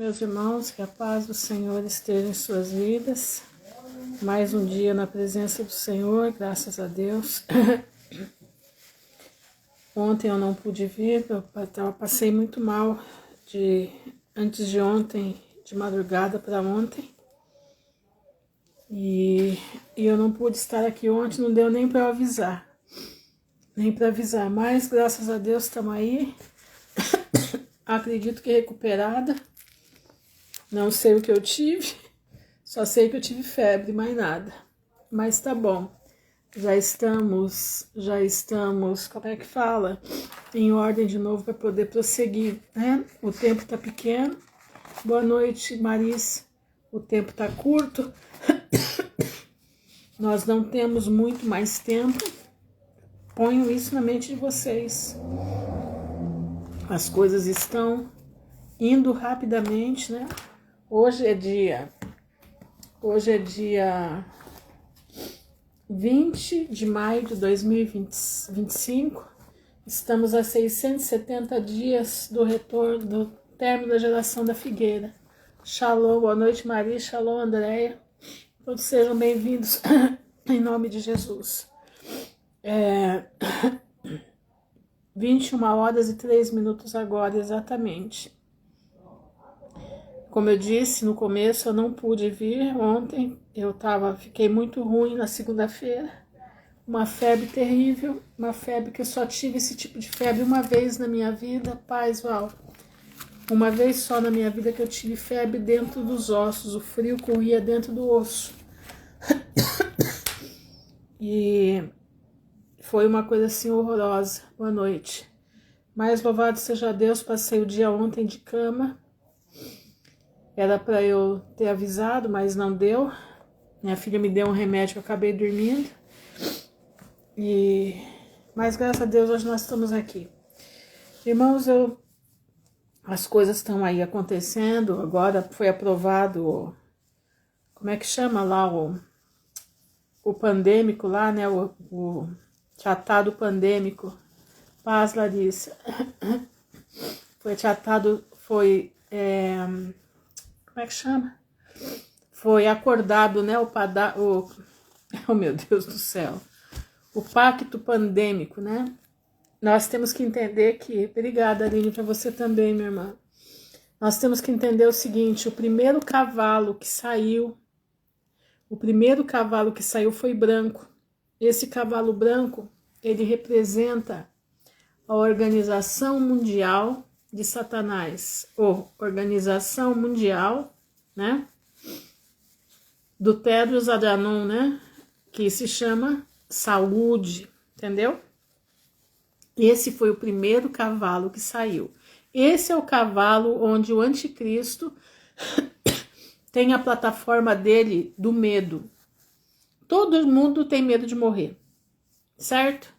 Meus irmãos, que a paz do Senhor esteja em suas vidas. Mais um dia na presença do Senhor, graças a Deus. Ontem eu não pude vir, eu passei muito mal antes de ontem, de madrugada para ontem. E eu não pude estar aqui ontem, não deu nem para avisar. Mas graças a Deus estamos aí. Acredito que recuperada. Não sei o que eu tive, só sei que eu tive febre, mais nada. Mas tá bom, já estamos, como é que fala? Em ordem de novo para poder prosseguir, né? O tempo tá pequeno. Boa noite, Marisa. O tempo tá curto. Nós não temos muito mais tempo. Ponham isso na mente de vocês. As coisas estão indo rapidamente, né? Hoje é dia 20 de maio de 2025. Estamos a 670 dias do retorno, do término da geração da figueira. Shalom, boa noite, Maria. Shalom, Andréia. Todos sejam bem-vindos em nome de Jesus. 21 horas e 3 minutos agora, exatamente. Como eu disse no começo, eu não pude vir ontem, fiquei muito ruim na segunda-feira, uma febre terrível, uma febre que eu só tive esse tipo de febre uma vez na minha vida, paz, Val. Uma vez só na minha vida que eu tive febre dentro dos ossos, o frio corria dentro do osso. E foi uma coisa assim horrorosa, boa noite. Mas louvado seja Deus, passei o dia ontem de cama. Era para eu ter avisado, mas não deu. Minha filha me deu um remédio que eu acabei dormindo. Mas graças a Deus hoje nós estamos aqui. Irmãos, as coisas estão aí acontecendo. Agora foi aprovado, como é que chama lá, o pandêmico lá, né? O tratado pandêmico. Paz, Larissa. Foi tratado, como é que chama? Foi acordado, né, oh meu Deus do céu, o pacto pandêmico, né? Nós temos que entender que, obrigada, Aline, para você também, minha irmã. Nós temos que entender o seguinte, o primeiro cavalo que saiu foi branco. Esse cavalo branco, ele representa a Organização Mundial de Satanás, ou Organização Mundial, né, do Tedros Adhanom, né, que se chama saúde, entendeu? Esse foi o primeiro cavalo que saiu. Esse é o cavalo onde o anticristo tem a plataforma dele do medo. Todo mundo tem medo de morrer, certo?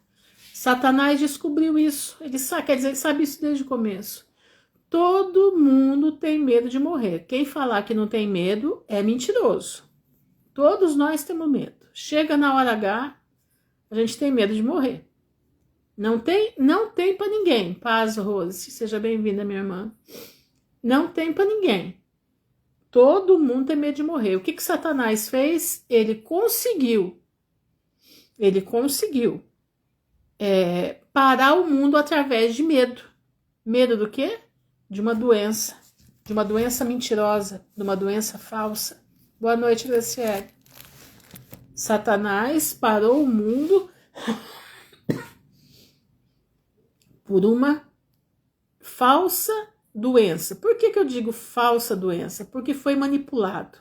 Satanás descobriu isso, ele sabe isso desde o começo. Todo mundo tem medo de morrer. Quem falar que não tem medo é mentiroso. Todos nós temos medo. Chega na hora H, a gente tem medo de morrer. Não tem para ninguém. Paz, Rose, seja bem-vinda, minha irmã. Não tem para ninguém. Todo mundo tem medo de morrer. O que Satanás fez? Ele conseguiu parar o mundo através de medo. Medo do quê? De uma doença mentirosa, de uma doença falsa. Boa noite, Graciele. Satanás parou o mundo por uma falsa doença. Por que eu digo falsa doença? Porque foi manipulado.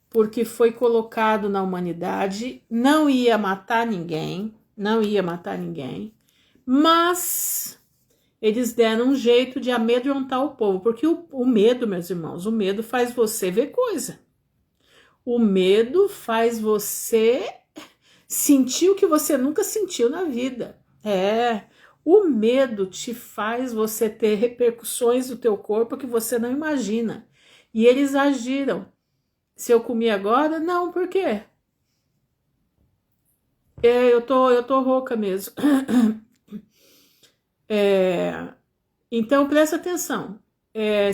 Porque foi colocado na humanidade, não ia matar ninguém, mas eles deram um jeito de amedrontar o povo, porque o medo, meus irmãos, o medo faz você ver coisa. O medo faz você sentir o que você nunca sentiu na vida. O medo te faz você ter repercussões do teu corpo que você não imagina. E eles agiram. Se eu comi agora? Não, por quê? Eu tô rouca mesmo. Então, presta atenção.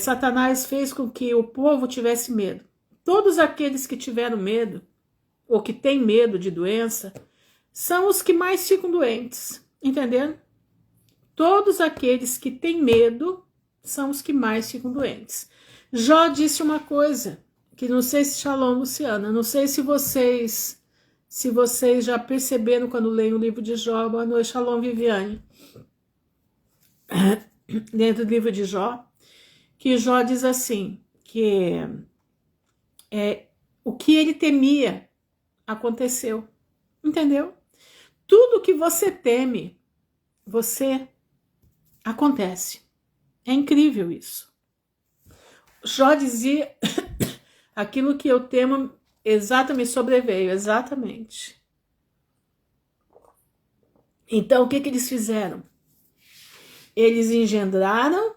Satanás fez com que o povo tivesse medo. Todos aqueles que tiveram medo, ou que têm medo de doença, são os que mais ficam doentes, entendendo? Todos aqueles que têm medo são os que mais ficam doentes. Jó disse uma coisa, que não sei se Shalom, Luciana, não sei se vocês já perceberam quando leem o livro de Jó. Boa noite, Shalom, Viviane. Dentro do livro de Jó, que Jó diz assim, que o que ele temia aconteceu, entendeu? Tudo que você teme, você acontece. É incrível isso. Jó dizia, aquilo que eu temo exatamente sobreveio, exatamente. Então, o que eles fizeram? Eles engendraram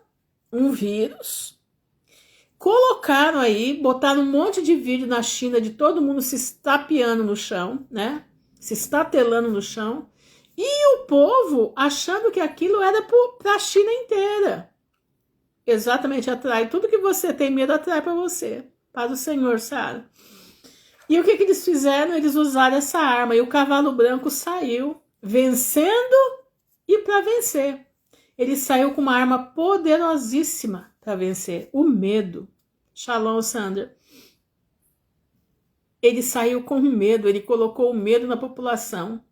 um vírus, colocaram aí, botaram um monte de vídeo na China de todo mundo se estapeando no chão, né? Se estatelando no chão, e o povo achando que aquilo era para a China inteira. Exatamente, atrai. Tudo que você tem medo atrai para você, para o Senhor, Sara. E o que eles fizeram? Eles usaram essa arma, e o cavalo branco saiu vencendo e para vencer. Ele saiu com uma arma poderosíssima para vencer, o medo. Shalom, Sandra. Ele saiu com medo, ele colocou o medo na população.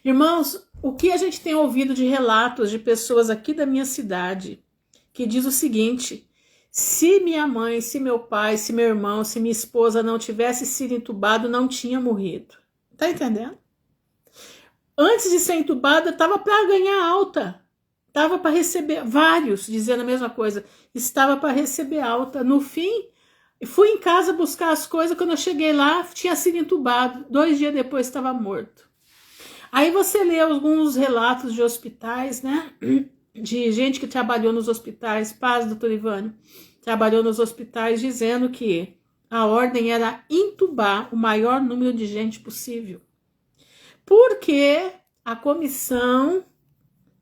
Irmãos, o que a gente tem ouvido de relatos de pessoas aqui da minha cidade, que diz o seguinte: se minha mãe, se meu pai, se meu irmão, se minha esposa não tivesse sido entubado, não tinha morrido. Tá entendendo? Antes de ser entubada, estava para ganhar alta. Estava para receber, vários dizendo a mesma coisa, estava para receber alta. No fim, fui em casa buscar as coisas, quando eu cheguei lá, tinha sido entubado. 2 dias depois estava morto. Aí você lê alguns relatos de hospitais, né? De gente que trabalhou nos hospitais, paz, doutor Ivânio, trabalhou nos hospitais dizendo que a ordem era entubar o maior número de gente possível. Porque a comissão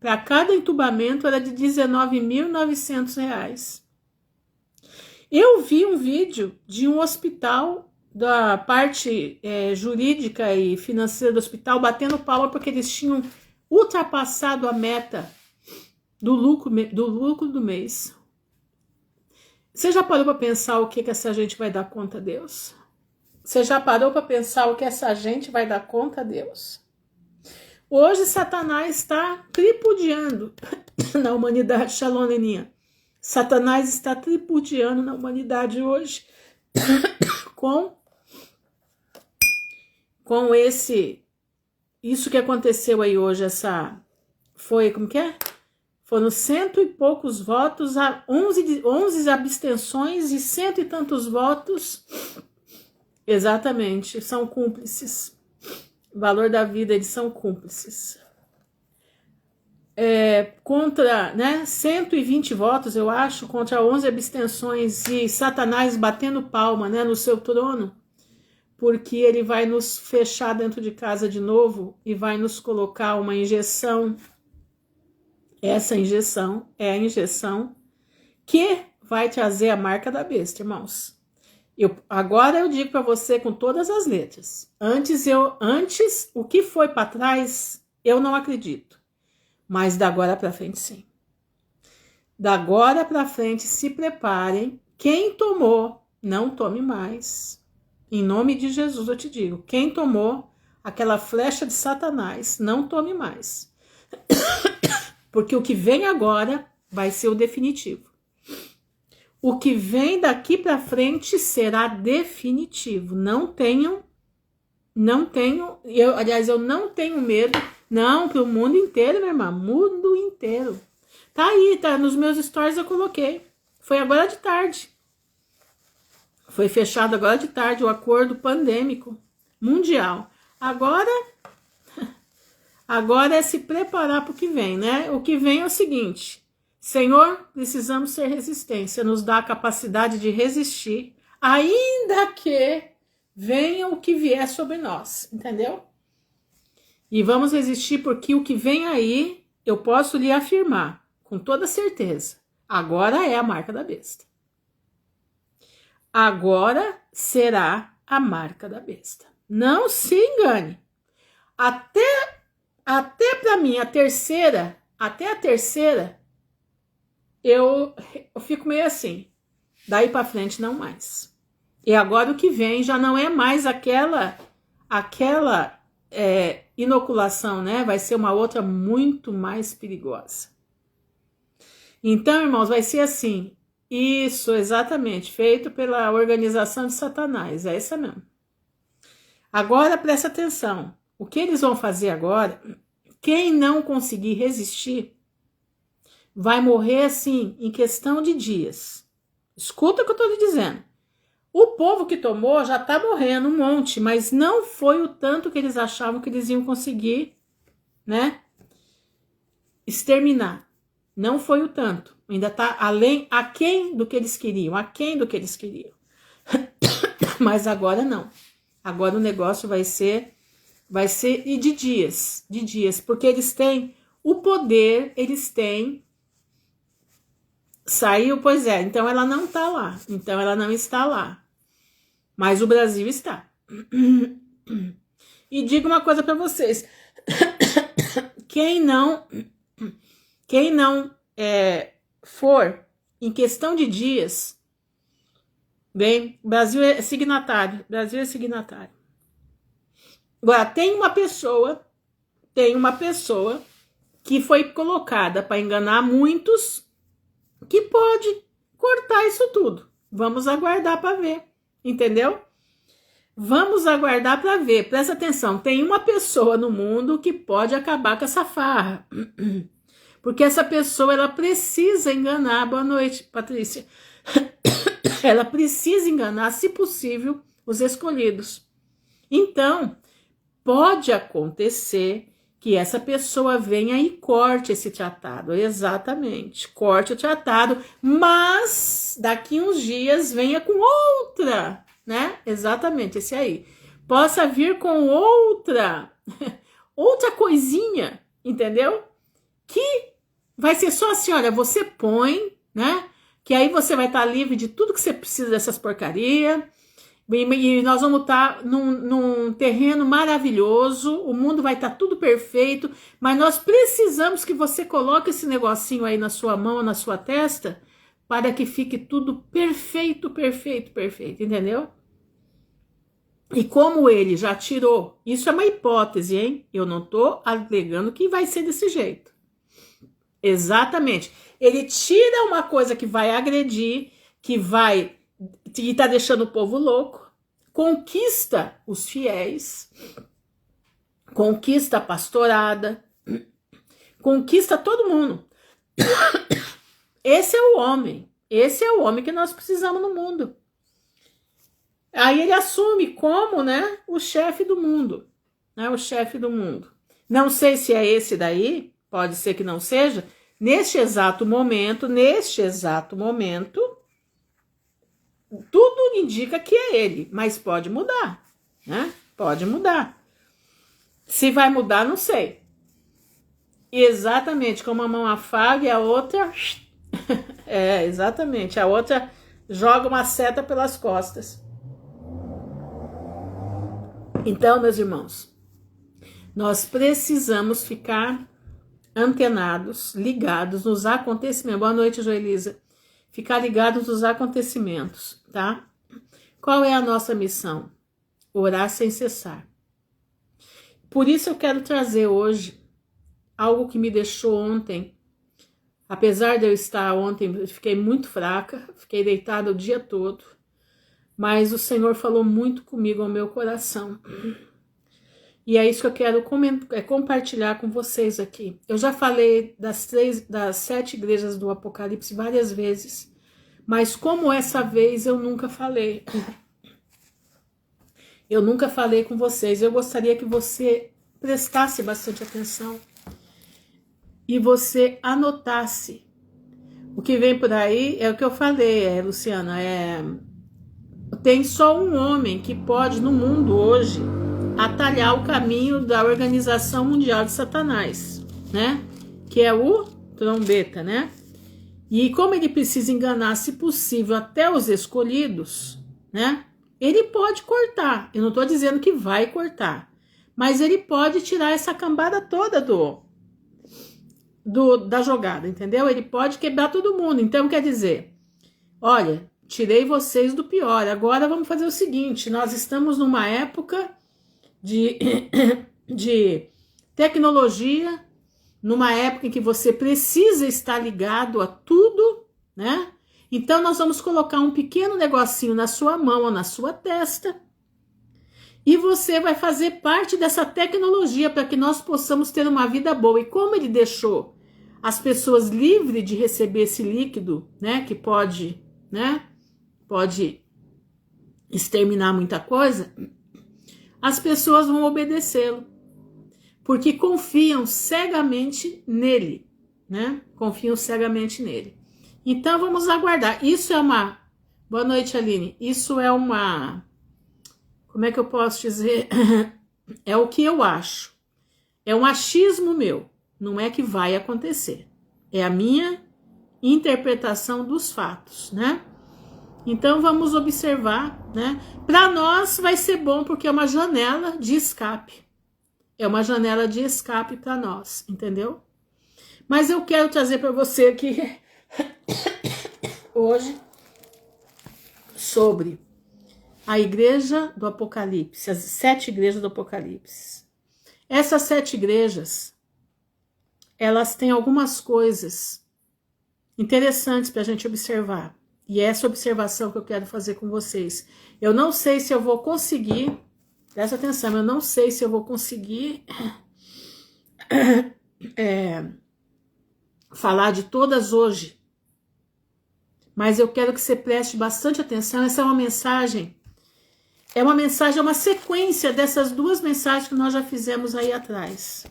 para cada entubamento era de R$19.900. Eu vi um vídeo de um hospital, da parte jurídica e financeira do hospital, batendo palma porque eles tinham ultrapassado a meta do lucro do mês. Você já parou para pensar o que essa gente vai dar conta a Deus? Você já parou para pensar o que essa gente vai dar conta a Deus? Hoje Satanás está tripudiando na humanidade. Shalom, Leninha. Satanás está tripudiando na humanidade hoje com isso que aconteceu aí hoje, como que é? Foram 100 e poucos votos, 11 abstenções e 100 e tantos votos. Exatamente, são cúmplices. O valor da vida, eles são cúmplices. Contra, né, 120 votos, eu acho, contra 11 abstenções e Satanás batendo palma, né, no seu trono, porque ele vai nos fechar dentro de casa de novo e vai nos colocar uma injeção. Essa injeção é a injeção que vai trazer a marca da besta, irmãos. Agora eu digo para você com todas as letras. Antes, o que foi para trás, eu não acredito. Mas da agora para frente, sim. Da agora para frente, se preparem. Quem tomou, não tome mais. Em nome de Jesus, eu te digo. Quem tomou aquela flecha de Satanás, não tome mais. Porque o que vem agora vai ser o definitivo. O que vem daqui para frente será definitivo. Aliás, eu não tenho medo. Não, para o mundo inteiro, minha irmã. Mundo inteiro. Tá aí, tá nos meus stories eu coloquei. Foi agora de tarde. Foi fechado agora de tarde o acordo pandêmico mundial. Agora é se preparar para o que vem, né? O que vem é o seguinte: Senhor, precisamos ser resistência, nos dá a capacidade de resistir, ainda que venha o que vier sobre nós, entendeu? E vamos resistir porque o que vem aí, eu posso lhe afirmar, com toda certeza, Agora é a marca da besta. Agora será a marca da besta. Não se engane. Até para mim, até a terceira, eu fico meio assim. Daí para frente, não mais. E agora o que vem já não é mais aquela inoculação, né? Vai ser uma outra muito mais perigosa. Então, irmãos, vai ser assim. Isso, exatamente, feito pela organização de Satanás. É isso mesmo. Agora, presta atenção. O que eles vão fazer agora, quem não conseguir resistir, vai morrer assim, em questão de dias. Escuta o que eu estou lhe dizendo. O povo que tomou já está morrendo um monte, mas não foi o tanto que eles achavam que eles iam conseguir, né, exterminar. Não foi o tanto. Ainda está aquém do que eles queriam, Mas agora não. Agora o negócio vai ser e de dias, porque eles têm o poder, eles têm. Saiu, pois é, então ela não está lá, então ela não está lá, mas o Brasil está. E digo uma coisa para vocês, quem não for em questão de dias, bem, o Brasil é signatário, Agora, tem uma pessoa que foi colocada para enganar muitos, que pode cortar isso tudo. Vamos aguardar para ver, entendeu? Vamos aguardar para ver. Presta atenção, tem uma pessoa no mundo que pode acabar com essa farra. Porque essa pessoa, ela precisa enganar. Boa noite, Patrícia. Ela precisa enganar, se possível, os escolhidos. Então, pode acontecer que essa pessoa venha e corte esse tratado, exatamente, corte o tratado, mas daqui uns dias venha com outra, né? Exatamente, esse aí. Possa vir com outra coisinha, entendeu? Que vai ser só assim, olha, você põe, né? Que aí você vai estar livre de tudo que você precisa dessas porcarias. E nós vamos estar num terreno maravilhoso, o mundo vai estar tudo perfeito, mas nós precisamos que você coloque esse negocinho aí na sua mão, na sua testa, para que fique tudo perfeito, entendeu? E como ele já tirou, isso é uma hipótese, hein? Eu não estou alegando que vai ser desse jeito. Exatamente. Ele tira uma coisa que vai agredir, que tá deixando o povo louco, conquista os fiéis, conquista a pastorada, conquista todo mundo. Esse é o homem que nós precisamos no mundo. Aí ele assume como, né, o chefe do mundo, né, o chefe do mundo. Não sei se é esse daí, pode ser que não seja, neste exato momento, tudo indica que é ele, mas pode mudar, né? Pode mudar. Se vai mudar, não sei. Exatamente, como uma mão afaga e a outra... exatamente, a outra joga uma seta pelas costas. Então, meus irmãos, nós precisamos ficar antenados, ligados nos acontecimentos. Boa noite, Joelisa. Ficar ligados nos acontecimentos, tá? Qual é a nossa missão? Orar sem cessar. Por isso eu quero trazer hoje algo que me deixou ontem. Apesar de eu estar ontem, eu fiquei muito fraca, fiquei deitada o dia todo, mas o Senhor falou muito comigo ao meu coração. E é isso que eu quero compartilhar com vocês aqui. Eu já falei das 7 igrejas do Apocalipse várias vezes, mas como essa vez eu nunca falei. Eu nunca falei com vocês. Eu gostaria que você prestasse bastante atenção e você anotasse. O que vem por aí é o que eu falei, Luciana. Tem só um homem que pode no mundo hoje atalhar o caminho da Organização Mundial de Satanás, né? Que é o trombeta, né? E como ele precisa enganar, se possível, até os escolhidos, né? Ele pode cortar. Eu não estou dizendo que vai cortar, mas ele pode tirar essa cambada toda da jogada, entendeu? Ele pode quebrar todo mundo. Então, quer dizer, olha, tirei vocês do pior. Agora vamos fazer o seguinte, nós estamos numa época de tecnologia, numa época em que você precisa estar ligado a tudo, né? Então, nós vamos colocar um pequeno negocinho na sua mão ou na sua testa e você vai fazer parte dessa tecnologia para que nós possamos ter uma vida boa. E como ele deixou as pessoas livres de receber esse líquido, né? Que pode, né? Pode exterminar muita coisa, as pessoas vão obedecê-lo, porque confiam cegamente nele, né? Confiam cegamente nele. Então vamos aguardar. Isso é uma... Boa noite, Aline. Isso é uma... Como é que eu posso dizer? É o que eu acho. É um achismo meu. Não é que vai acontecer. É a minha interpretação dos fatos, né? Então vamos observar, né? Para nós vai ser bom porque é uma janela de escape. É uma janela de escape para nós, entendeu? Mas eu quero trazer para você aqui hoje sobre a igreja do Apocalipse, as 7 igrejas do Apocalipse. Essas 7 igrejas, elas têm algumas coisas interessantes para a gente observar. E é essa observação que eu quero fazer com vocês. Eu não sei se eu vou conseguir, presta atenção, eu não sei se eu vou conseguir falar de todas hoje. Mas eu quero que você preste bastante atenção. Essa é uma mensagem, é uma sequência dessas 2 mensagens que nós já fizemos aí atrás.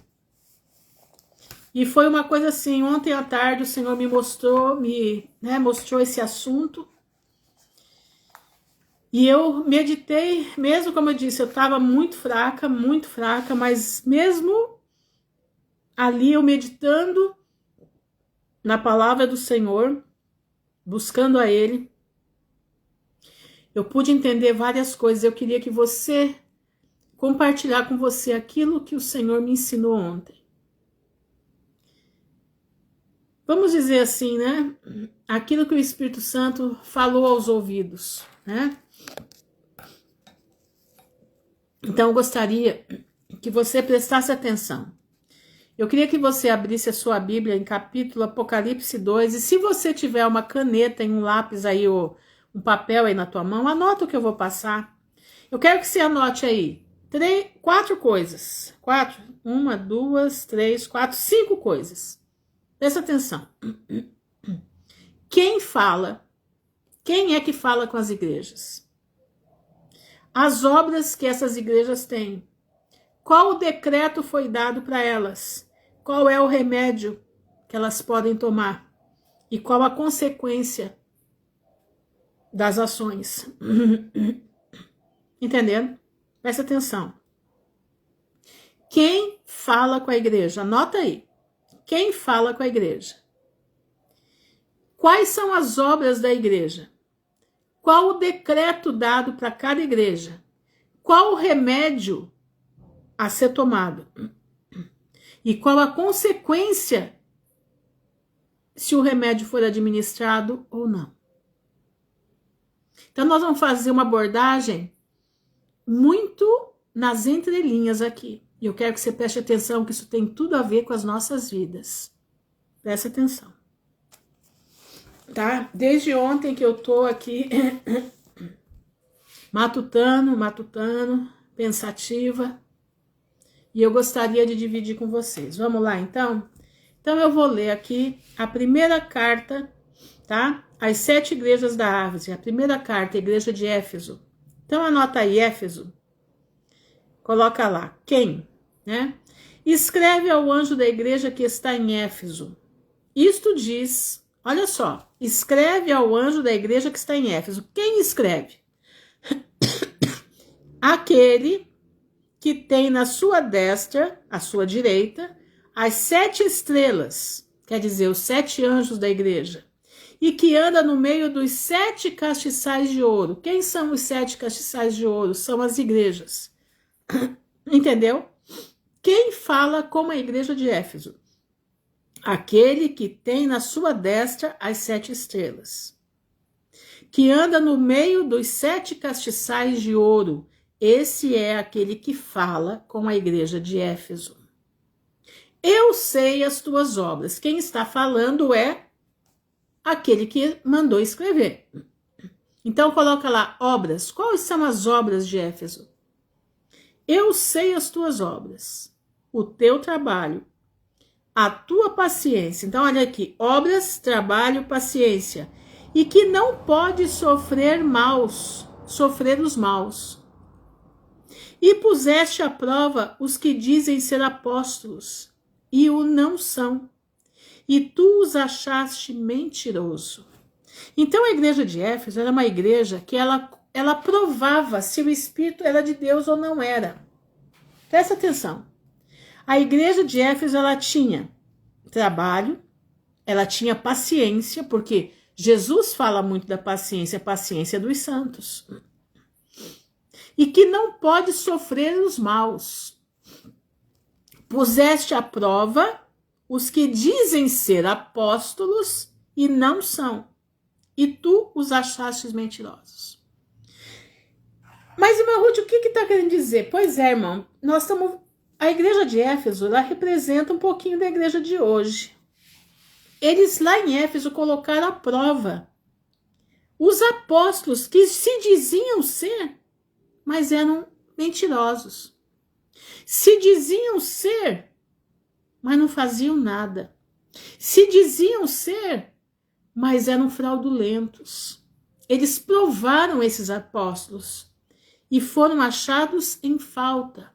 E foi uma coisa assim, ontem à tarde o Senhor me mostrou, mostrou esse assunto. E eu meditei, mesmo como eu disse, eu estava muito fraca, mas mesmo ali eu meditando na palavra do Senhor, buscando a Ele, eu pude entender várias coisas. Eu queria que você compartilhar com você aquilo que o Senhor me ensinou ontem. Vamos dizer assim, né? Aquilo que o Espírito Santo falou aos ouvidos, né? Então eu gostaria que você prestasse atenção. Eu queria que você abrisse a sua Bíblia em capítulo Apocalipse 2, e se você tiver uma caneta e um lápis aí, ou um papel aí na tua mão, anota o que eu vou passar. Eu quero que você anote aí 4 coisas. 4, 1, 2, 3, 4, 5 coisas. Presta atenção. Quem é que fala com as igrejas? As obras que essas igrejas têm. Qual o decreto foi dado para elas? Qual é o remédio que elas podem tomar? E qual a consequência das ações? Entendendo? Presta atenção. Quem fala com a igreja? Anota aí. Quem fala com a igreja? Quais são as obras da igreja? Qual o decreto dado para cada igreja? Qual o remédio a ser tomado? E qual a consequência se o remédio for administrado ou não? Então nós vamos fazer uma abordagem muito nas entrelinhas aqui. E eu quero que você preste atenção que isso tem tudo a ver com as nossas vidas. Presta atenção. Tá? Desde ontem que eu tô aqui matutando, pensativa. E eu gostaria de dividir com vocês. Vamos lá, então? Então eu vou ler aqui a primeira carta, tá? As 7 igrejas da Ásia. A primeira carta, a igreja de Éfeso. Então anota aí, Éfeso. Coloca lá, quem? Né? Escreve ao anjo da igreja que está em Éfeso. Isto diz, olha só, escreve ao anjo da igreja que está em Éfeso. Quem escreve? Aquele que tem na sua destra, à sua direita, as 7 estrelas, quer dizer, os 7 anjos da igreja. e que anda no meio dos 7 castiçais de ouro. Quem são os 7 castiçais de ouro? São as igrejas. Entendeu? Quem fala como a igreja de Éfeso? Aquele que tem na sua destra as 7 estrelas. Que anda no meio dos 7 castiçais de ouro. Esse é aquele que fala com a igreja de Éfeso. Eu sei as tuas obras. Quem está falando é aquele que mandou escrever. Então coloca lá, obras. Quais são as obras de Éfeso? Eu sei as tuas obras, o teu trabalho, a tua paciência. Então olha aqui, obras, trabalho, paciência. E que não pode sofrer os maus. E puseste à prova os que dizem ser apóstolos, e o não são. E tu os achaste mentiroso. Então a igreja de Éfeso era uma igreja que ela provava se o Espírito era de Deus ou não era. Presta atenção. A igreja de Éfeso, ela tinha trabalho, ela tinha paciência, porque Jesus fala muito da paciência, a paciência dos santos. E que não pode sofrer os maus. Puseste à prova os que dizem ser apóstolos e não são, e tu os achastes mentirosos. Mas, irmã Ruth, o que está querendo dizer? Pois é, irmão, a igreja de Éfeso, ela representa um pouquinho da igreja de hoje. Eles lá em Éfeso colocaram à prova os apóstolos que se diziam ser, mas eram mentirosos. Se diziam ser, mas não faziam nada. Se diziam ser, mas eram fraudulentos. Eles provaram esses apóstolos e foram achados em falta.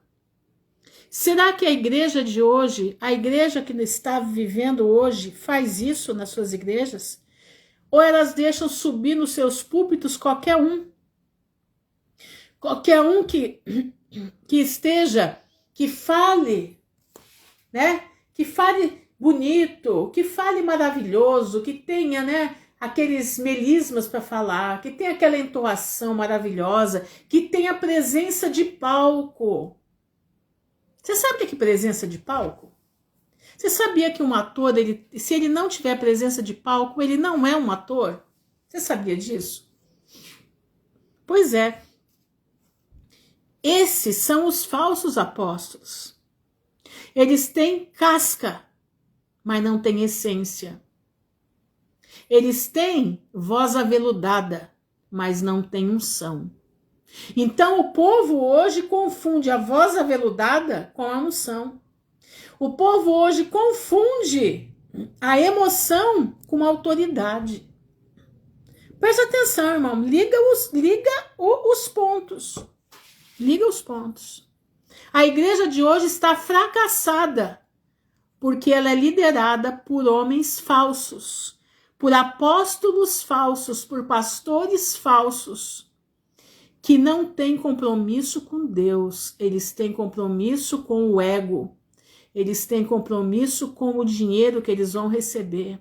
Será que a igreja de hoje, a igreja que está vivendo hoje, faz isso nas suas igrejas? Ou elas deixam subir nos seus púlpitos qualquer um? Qualquer um que esteja, que fale, né? Que fale bonito, que fale maravilhoso, que tenha, né, aqueles melismas para falar, que tenha aquela entoação maravilhosa, que tenha presença de palco. Você sabe o que é presença de palco? Você sabia que um ator, se ele não tiver presença de palco, ele não é um ator? Você sabia disso? Pois é. Esses são os falsos apóstolos. Eles têm casca, mas não têm essência. Eles têm voz aveludada, mas não têm unção. Então o povo hoje confunde a voz aveludada com a unção. O povo hoje confunde a emoção com a autoridade. Presta atenção, irmão. Liga os pontos. Liga os pontos. A igreja de hoje está fracassada porque ela é liderada por homens falsos, por apóstolos falsos, por pastores falsos, que não têm compromisso com Deus, eles têm compromisso com o ego, eles têm compromisso com o dinheiro que eles vão receber.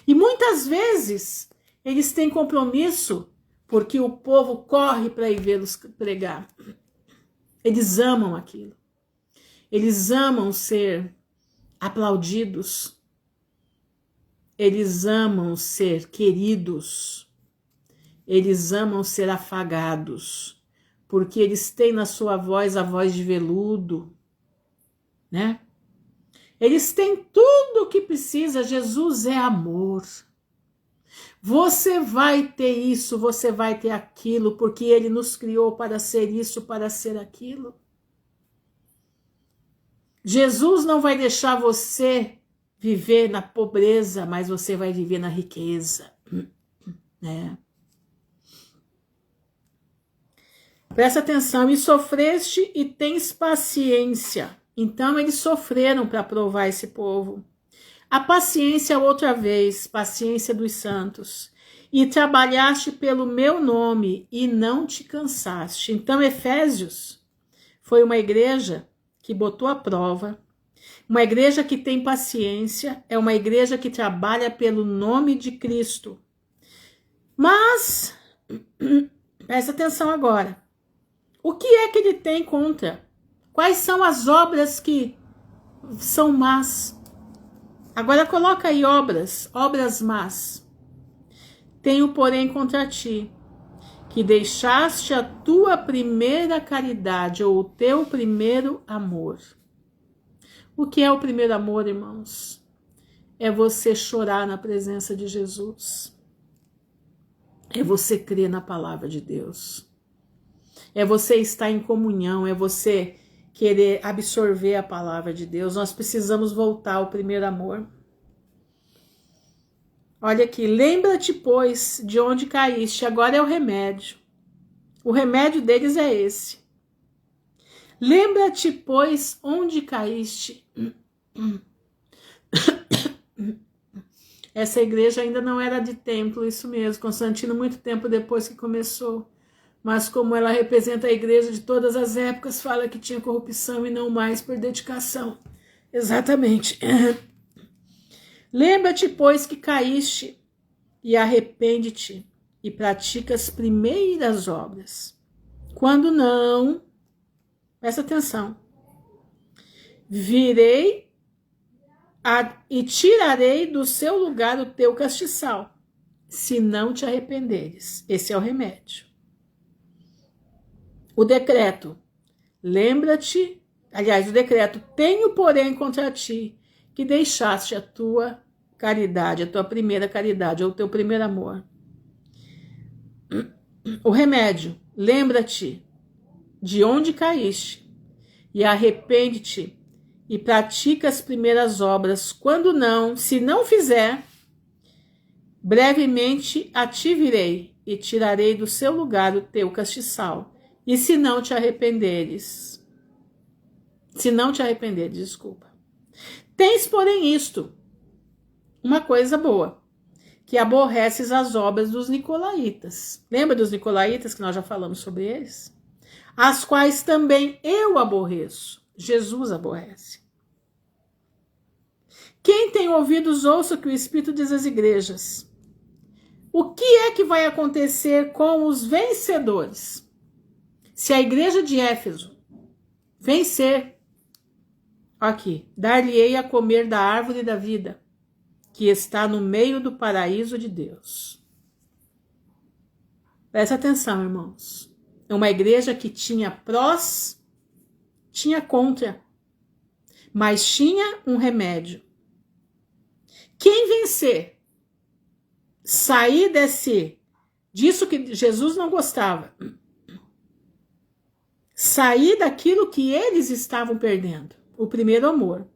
E muitas vezes eles têm compromisso porque o povo corre para ir vê-los pregar. Eles amam aquilo. Eles amam ser aplaudidos. Eles amam ser queridos. Eles amam ser afagados. Porque eles têm na sua voz a voz de veludo, né? Eles têm tudo o que precisa. Jesus é amor. Você vai ter isso, você vai ter aquilo, porque ele nos criou para ser isso, para ser aquilo. Jesus não vai deixar você viver na pobreza, mas você vai viver na riqueza, né? Presta atenção, e sofreste e tens paciência. Então eles sofreram para provar esse povo. A paciência outra vez, paciência dos santos. E trabalhaste pelo meu nome e não te cansaste. Então Efésios foi uma igreja que botou à prova, Uma igreja que tem paciência é uma igreja que trabalha pelo nome de Cristo. Mas, presta atenção agora. O que é que ele tem contra? Quais são as obras que são más? Agora coloca aí obras más. Tenho, porém, contra ti, que deixaste a tua primeira caridade, ou o teu primeiro amor. O que é o primeiro amor, irmãos? É você chorar na presença de Jesus. É você crer na palavra de Deus. É você estar em comunhão, é você querer absorver a palavra de Deus. Nós precisamos voltar ao primeiro amor. Olha aqui, lembra-te, pois, de onde caíste. Agora é o remédio. O remédio deles é esse. Lembra-te, pois, onde caíste. Essa igreja ainda não era de templo, isso mesmo. Constantino, muito tempo depois que começou. Mas como ela representa a igreja de todas as épocas, fala que tinha corrupção e não mais por dedicação. Exatamente. Lembra-te, pois, que caíste, e arrepende-te, e pratica as primeiras obras. Quando não, presta atenção, virei e tirarei do seu lugar o teu castiçal, se não te arrependeres. Esse é o remédio. O decreto, lembra-te, aliás, o decreto, tenho, porém, contra ti, que deixaste a tua caridade, a tua primeira caridade, ou o teu primeiro amor. O remédio, lembra-te de onde caíste, e arrepende-te, e pratica as primeiras obras. Quando não, se não fizer, brevemente a ti virei, e tirarei do seu lugar o teu castiçal. E se não te arrependeres, desculpa. Tens, porém, isto, uma coisa boa, que aborreces as obras dos nicolaítas. Lembra dos nicolaítas que nós já falamos sobre eles? As quais também eu aborreço. Jesus aborrece. Quem tem ouvidos, ouça o que o Espírito diz às igrejas. O que é que vai acontecer com os vencedores? Se a igreja de Éfeso vencer, aqui, dar-lhe-ei a comer da árvore da vida, que está no meio do paraíso de Deus. Presta atenção, irmãos. É uma igreja que tinha prós, tinha contra, mas tinha um remédio. Quem vencer, sair disso que Jesus não gostava, sair daquilo que eles estavam perdendo, o primeiro amor.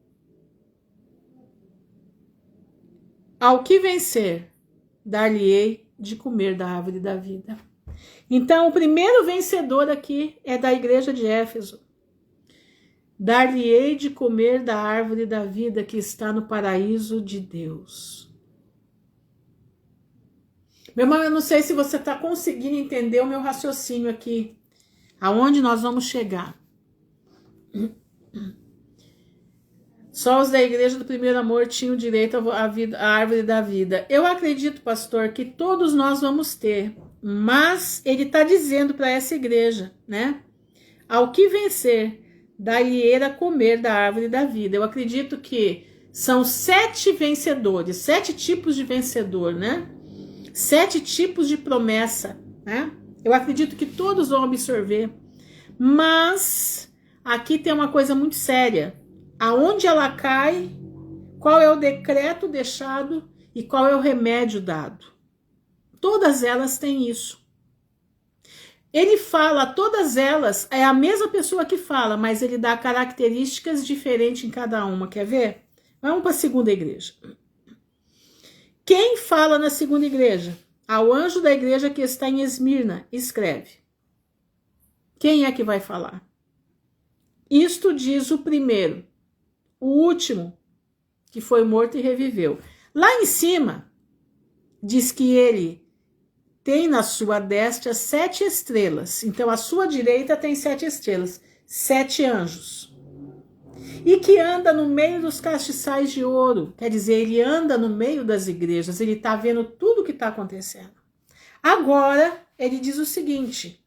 Ao que vencer, dar-lhe-ei de comer da árvore da vida. Então, o primeiro vencedor aqui é da igreja de Éfeso. Dar-lhe-ei de comer da árvore da vida que está no paraíso de Deus. Meu irmão, eu não sei se você está conseguindo entender o meu raciocínio aqui. Aonde nós vamos chegar? Só os da igreja do primeiro amor tinham direito à árvore da vida. Eu acredito, pastor, que todos nós vamos ter. Mas ele está dizendo para essa igreja, né? Ao que vencer, dar-lhe-ei a comer da árvore da vida. Eu acredito que são 7 vencedores, 7 tipos de vencedor, né? 7 tipos de promessa, né? Eu acredito que todos vão absorver. Mas aqui tem uma coisa muito séria. Aonde ela cai, qual é o decreto deixado e qual é o remédio dado. Todas elas têm isso. Ele fala, todas elas, é a mesma pessoa que fala, mas ele dá características diferentes em cada uma. Quer ver? Vamos para a segunda igreja. Quem fala na segunda igreja? Ao anjo da igreja que está em Esmirna, escreve. Quem é que vai falar? Isto diz o primeiro, o último, que foi morto e reviveu. Lá em cima, diz que ele tem na sua destra 7 estrelas. Então, a sua direita tem 7 estrelas, 7 anjos. e que anda no meio dos castiçais de ouro. Quer dizer, ele anda no meio das igrejas, ele está vendo tudo o que está acontecendo. Agora, ele diz o seguinte: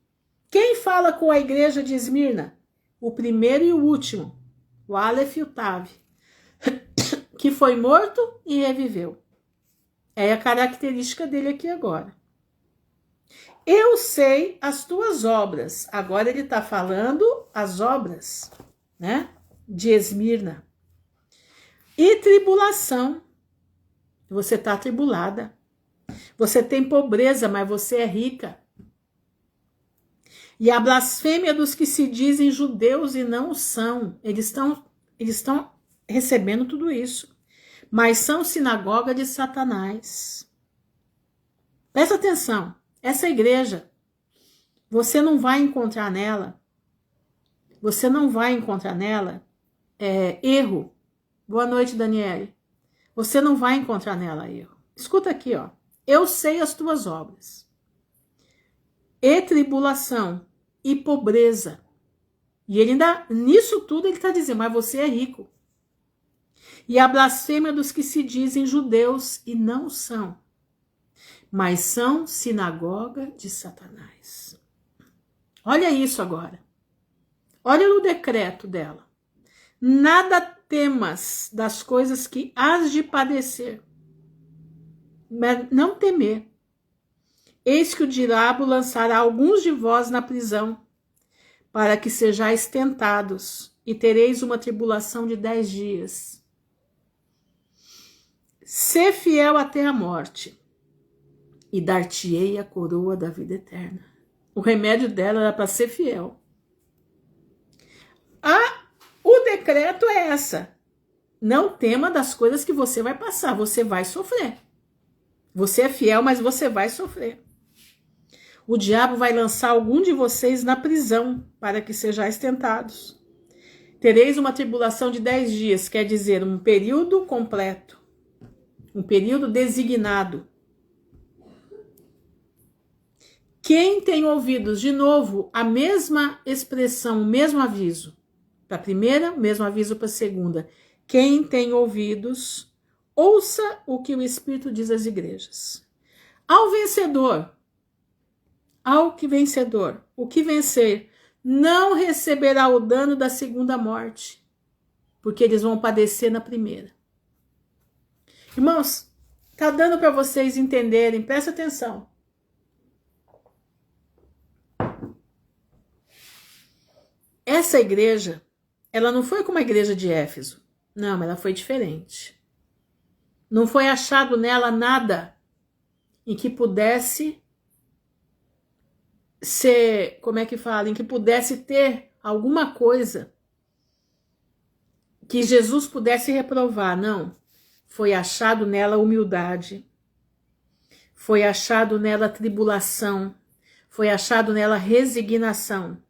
quem fala com a igreja de Esmirna? O primeiro e o último, o Aleph e o Tav, que foi morto e reviveu. É a característica dele aqui agora. Eu sei as tuas obras. Agora ele está falando as obras, né, de Esmirna. E tribulação. Você está atribulada. Você tem pobreza, mas você é rica. E a blasfêmia dos que se dizem judeus e não são. Eles estão recebendo tudo isso. Mas são sinagoga de Satanás. Presta atenção. Essa igreja, você não vai encontrar nela. Você não vai encontrar nela erro. Boa noite, Daniele. Você não vai encontrar nela erro. Escuta aqui, ó. Eu sei as tuas obras. E tribulação. E pobreza. E ele ainda, nisso tudo, ele está dizendo, mas você é rico. E a blasfêmia dos que se dizem judeus e não são, mas são sinagoga de Satanás. Olha isso agora. Olha no decreto dela. Nada temas das coisas que hás de padecer, mas não temer. Eis que o diabo lançará alguns de vós na prisão, para que sejais tentados, e tereis uma tribulação de 10 dias. Sê fiel até a morte, e dar-te-ei a coroa da vida eterna. O remédio dela era para ser fiel. O decreto é essa. Não tema das coisas que você vai passar, você vai sofrer. Você é fiel, mas você vai sofrer. O diabo vai lançar algum de vocês na prisão, para que sejais tentados. Tereis uma tribulação de 10 dias, quer dizer, um período completo. Um período designado. Quem tem ouvidos, de novo, a mesma expressão, o mesmo aviso. Para a primeira, o mesmo aviso para a segunda. Quem tem ouvidos, ouça o que o Espírito diz às igrejas. Ao vencedor, o que vencer, não receberá o dano da segunda morte, porque eles vão padecer na primeira. Irmãos, tá dando para vocês entenderem, presta atenção. Essa igreja, ela não foi como a igreja de Éfeso. Não, ela foi diferente. Não foi achado nela nada em que pudesse ser, como é que fala? Em que pudesse ter alguma coisa que Jesus pudesse reprovar. Não. Foi achado nela humildade. Foi achado nela tribulação. Foi achado nela resignação.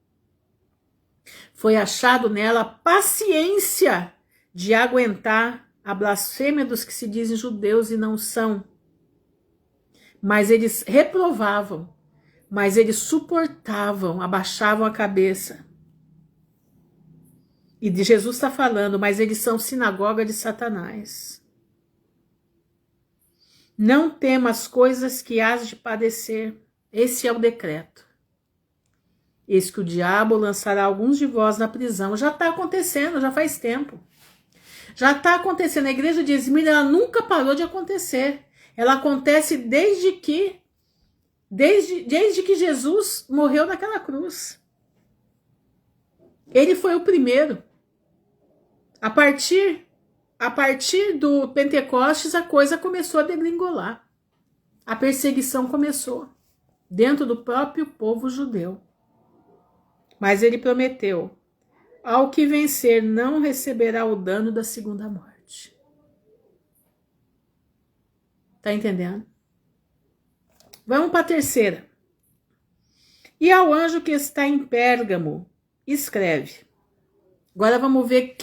Foi achado nela paciência de aguentar a blasfêmia dos que se dizem judeus e não são. Mas eles reprovavam, mas eles suportavam, abaixavam a cabeça. E de Jesus está falando, mas eles são sinagoga de Satanás. Não temas coisas que hás de padecer. Esse é o decreto. Eis que o diabo lançará alguns de vós na prisão. Já está acontecendo, já faz tempo. Já está acontecendo. A igreja de Esmirna, ela nunca parou de acontecer. Ela acontece desde que Jesus morreu naquela cruz. Ele foi o primeiro. A partir do Pentecostes, a coisa começou a degringolar. A perseguição começou dentro do próprio povo judeu. Mas ele prometeu: ao que vencer não receberá o dano da segunda morte. Tá entendendo? Vamos para a terceira. E ao anjo que está em Pérgamo, escreve. Agora vamos ver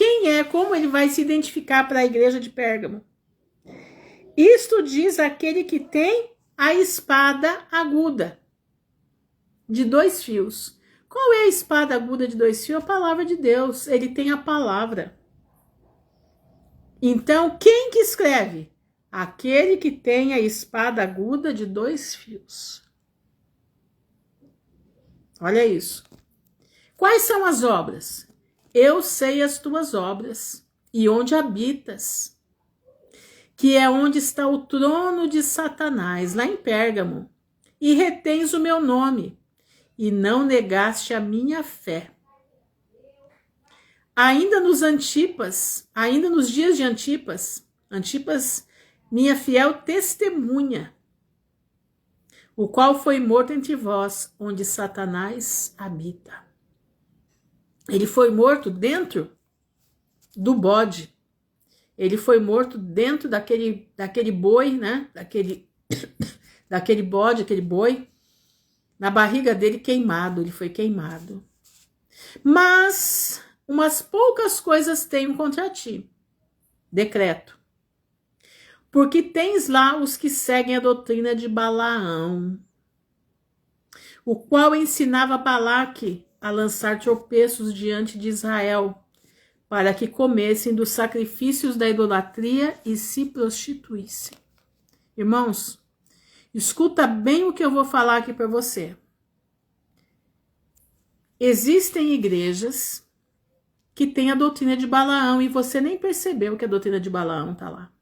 como ele vai se identificar para a igreja de Pérgamo. Isto diz aquele que tem a espada aguda de 2 fios. Qual é a espada aguda de 2 fios? A palavra de Deus. Ele tem a palavra. Então, quem que escreve? Aquele que tem a espada aguda de 2 fios. Olha isso. Quais são as obras? Eu sei as tuas obras e onde habitas, que é onde está o trono de Satanás, lá em Pérgamo, e retens o meu nome, e não negaste a minha fé. Ainda nos dias de Antipas, minha fiel testemunha, o qual foi morto entre vós, onde Satanás habita. Ele foi morto dentro do bode. Ele foi morto dentro daquele boi, né? Daquele bode, aquele boi. Na barriga dele queimado, ele foi queimado. Mas umas poucas coisas tenho contra ti. Decreto. Porque tens lá os que seguem a doutrina de Balaão, o qual ensinava Balaque a lançar tropeços diante de Israel, para que comessem dos sacrifícios da idolatria e se prostituíssem. Irmãos, escuta bem o que eu vou falar aqui para você. Existem igrejas que têm a doutrina de Balaão e você nem percebeu que a doutrina de Balaão está lá.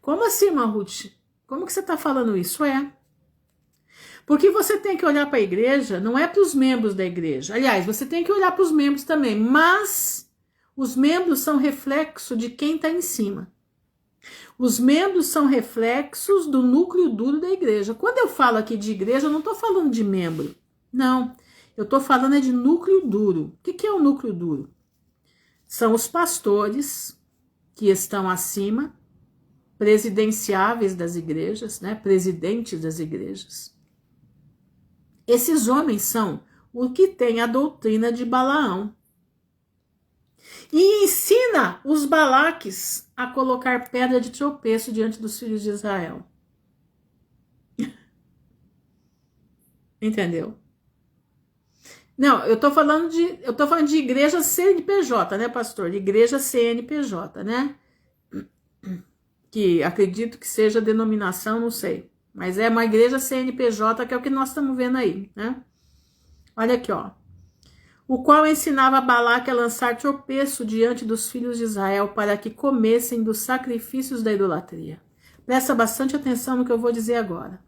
Como assim, irmã Ruth? Como que você está falando isso? Porque você tem que olhar para a igreja, não é para os membros da igreja. Aliás, você tem que olhar para os membros também, mas os membros são reflexo de quem está em cima. Os membros são reflexos do núcleo duro da igreja. Quando eu falo aqui de igreja, eu não estou falando de membro. Não, eu estou falando de núcleo duro. O que é o núcleo duro? São os pastores que estão acima, presidenciáveis das igrejas, né? Presidentes das igrejas. Esses homens são o que tem a doutrina de Balaão. E ensina os Balaques a colocar pedra de tropeço diante dos filhos de Israel. Entendeu? Não, eu tô falando de igreja CNPJ, né, pastor? De igreja CNPJ, né? Que acredito que seja denominação, não sei. Mas é uma igreja CNPJ, que é o que nós estamos vendo aí, né? Olha aqui, ó. O qual ensinava Balaque a lançar tropeço diante dos filhos de Israel para que comessem dos sacrifícios da idolatria. Presta bastante atenção no que eu vou dizer agora.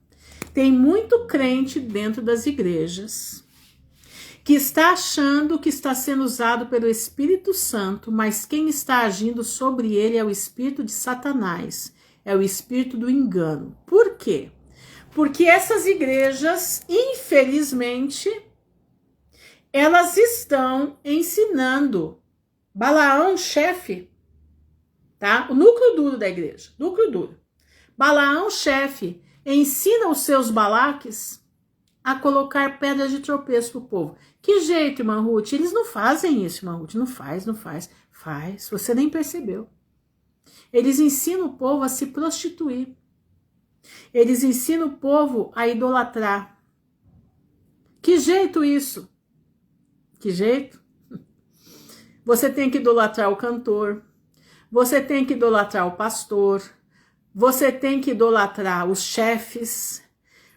Tem muito crente dentro das igrejas que está achando que está sendo usado pelo Espírito Santo, mas quem está agindo sobre ele é o espírito de Satanás, é o espírito do engano. Por quê? Porque essas igrejas, infelizmente, elas estão ensinando Balaão, chefe, tá? O núcleo duro da igreja, núcleo duro. Balaão, chefe, ensina os seus Balaques a colocar pedras de tropeço pro povo. Que jeito, irmã Ruth? Eles não fazem isso, irmã Ruth. Não faz. Faz. Você nem percebeu. Eles ensinam o povo a se prostituir. Eles ensinam o povo a idolatrar. Que jeito isso? Que jeito? Você tem que idolatrar o cantor. Você tem que idolatrar o pastor. Você tem que idolatrar os chefes.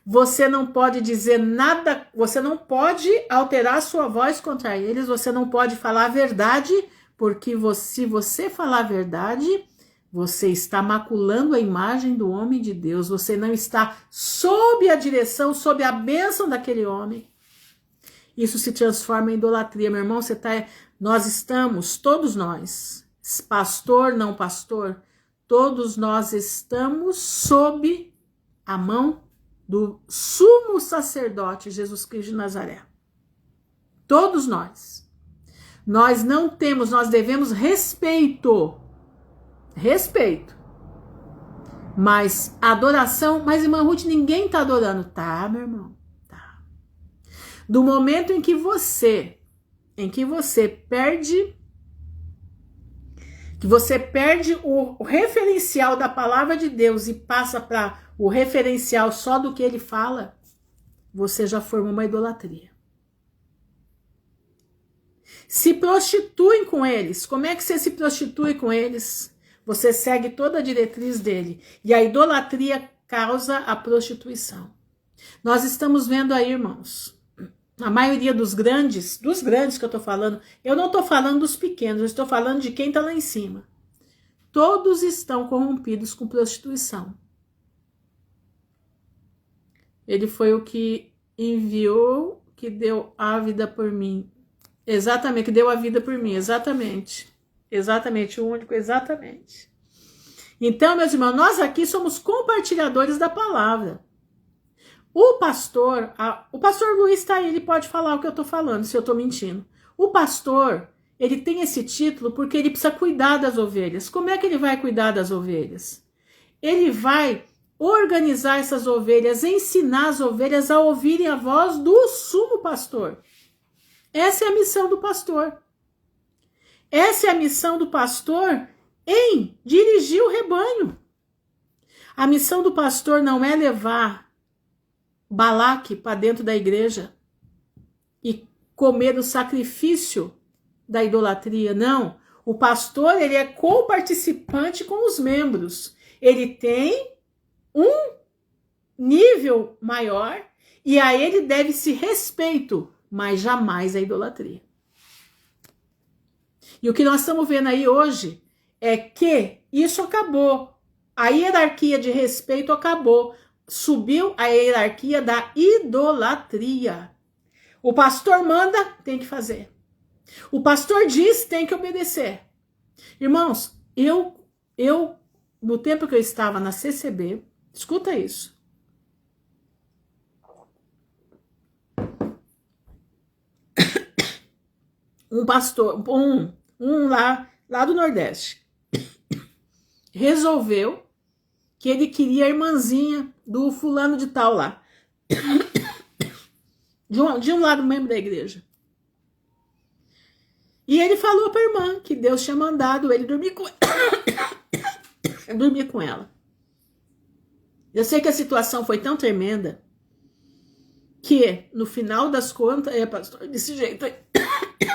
Você não pode dizer nada, você não pode alterar sua voz contra eles, você não pode falar a verdade, porque se você falar a verdade, você está maculando a imagem do homem de Deus, você não está sob a direção, sob a bênção daquele homem. Isso se transforma em idolatria, meu irmão, nós estamos, todos nós, pastor, não pastor, todos nós estamos sob a mão do sumo sacerdote Jesus Cristo de Nazaré. Todos nós. Nós não temos, nós devemos respeito. Respeito. Mas adoração, mas irmã Ruth, ninguém está adorando. Tá, meu irmão? Tá. Do momento em que você perde o referencial da palavra de Deus e passa para o referencial só do que ele fala, você já formou uma idolatria. Se prostituem com eles. Como é que você se prostitui com eles? Você segue toda a diretriz dele. E a idolatria causa a prostituição. Nós estamos vendo aí, irmãos, a maioria dos grandes que eu estou falando, eu não estou falando dos pequenos, eu estou falando de quem está lá em cima. Todos estão corrompidos com prostituição. Ele foi o que enviou, que deu a vida por mim. Exatamente, que deu a vida por mim, exatamente. Exatamente, o único, exatamente. Então, meus irmãos, nós aqui somos compartilhadores da palavra. O pastor Luiz está aí, ele pode falar o que eu estou falando, se eu estou mentindo. O pastor, ele tem esse título porque ele precisa cuidar das ovelhas. Como é que ele vai cuidar das ovelhas? Ele vai organizar essas ovelhas, ensinar as ovelhas a ouvirem a voz do sumo pastor. Essa é a missão do pastor. Essa é a missão do pastor em dirigir o rebanho. A missão do pastor não é levar Balaque para dentro da igreja e comer o sacrifício da idolatria, não. O pastor, ele é co-participante com os membros. Ele tem um nível maior e a ele deve-se respeito, mas jamais a idolatria. E o que nós estamos vendo aí hoje é que isso acabou. A hierarquia de respeito acabou. Subiu a hierarquia da idolatria. O pastor manda, tem que fazer. O pastor diz, tem que obedecer. Irmãos, eu no tempo que eu estava na CCB, escuta isso. Um pastor, lá do Nordeste, resolveu que ele queria a irmãzinha do fulano de tal lá. De um lado, membro da igreja. E ele falou para a irmã que Deus tinha mandado ele dormir com ela. Eu sei que a situação foi tão tremenda que no final das contas, pastor, desse jeito aí,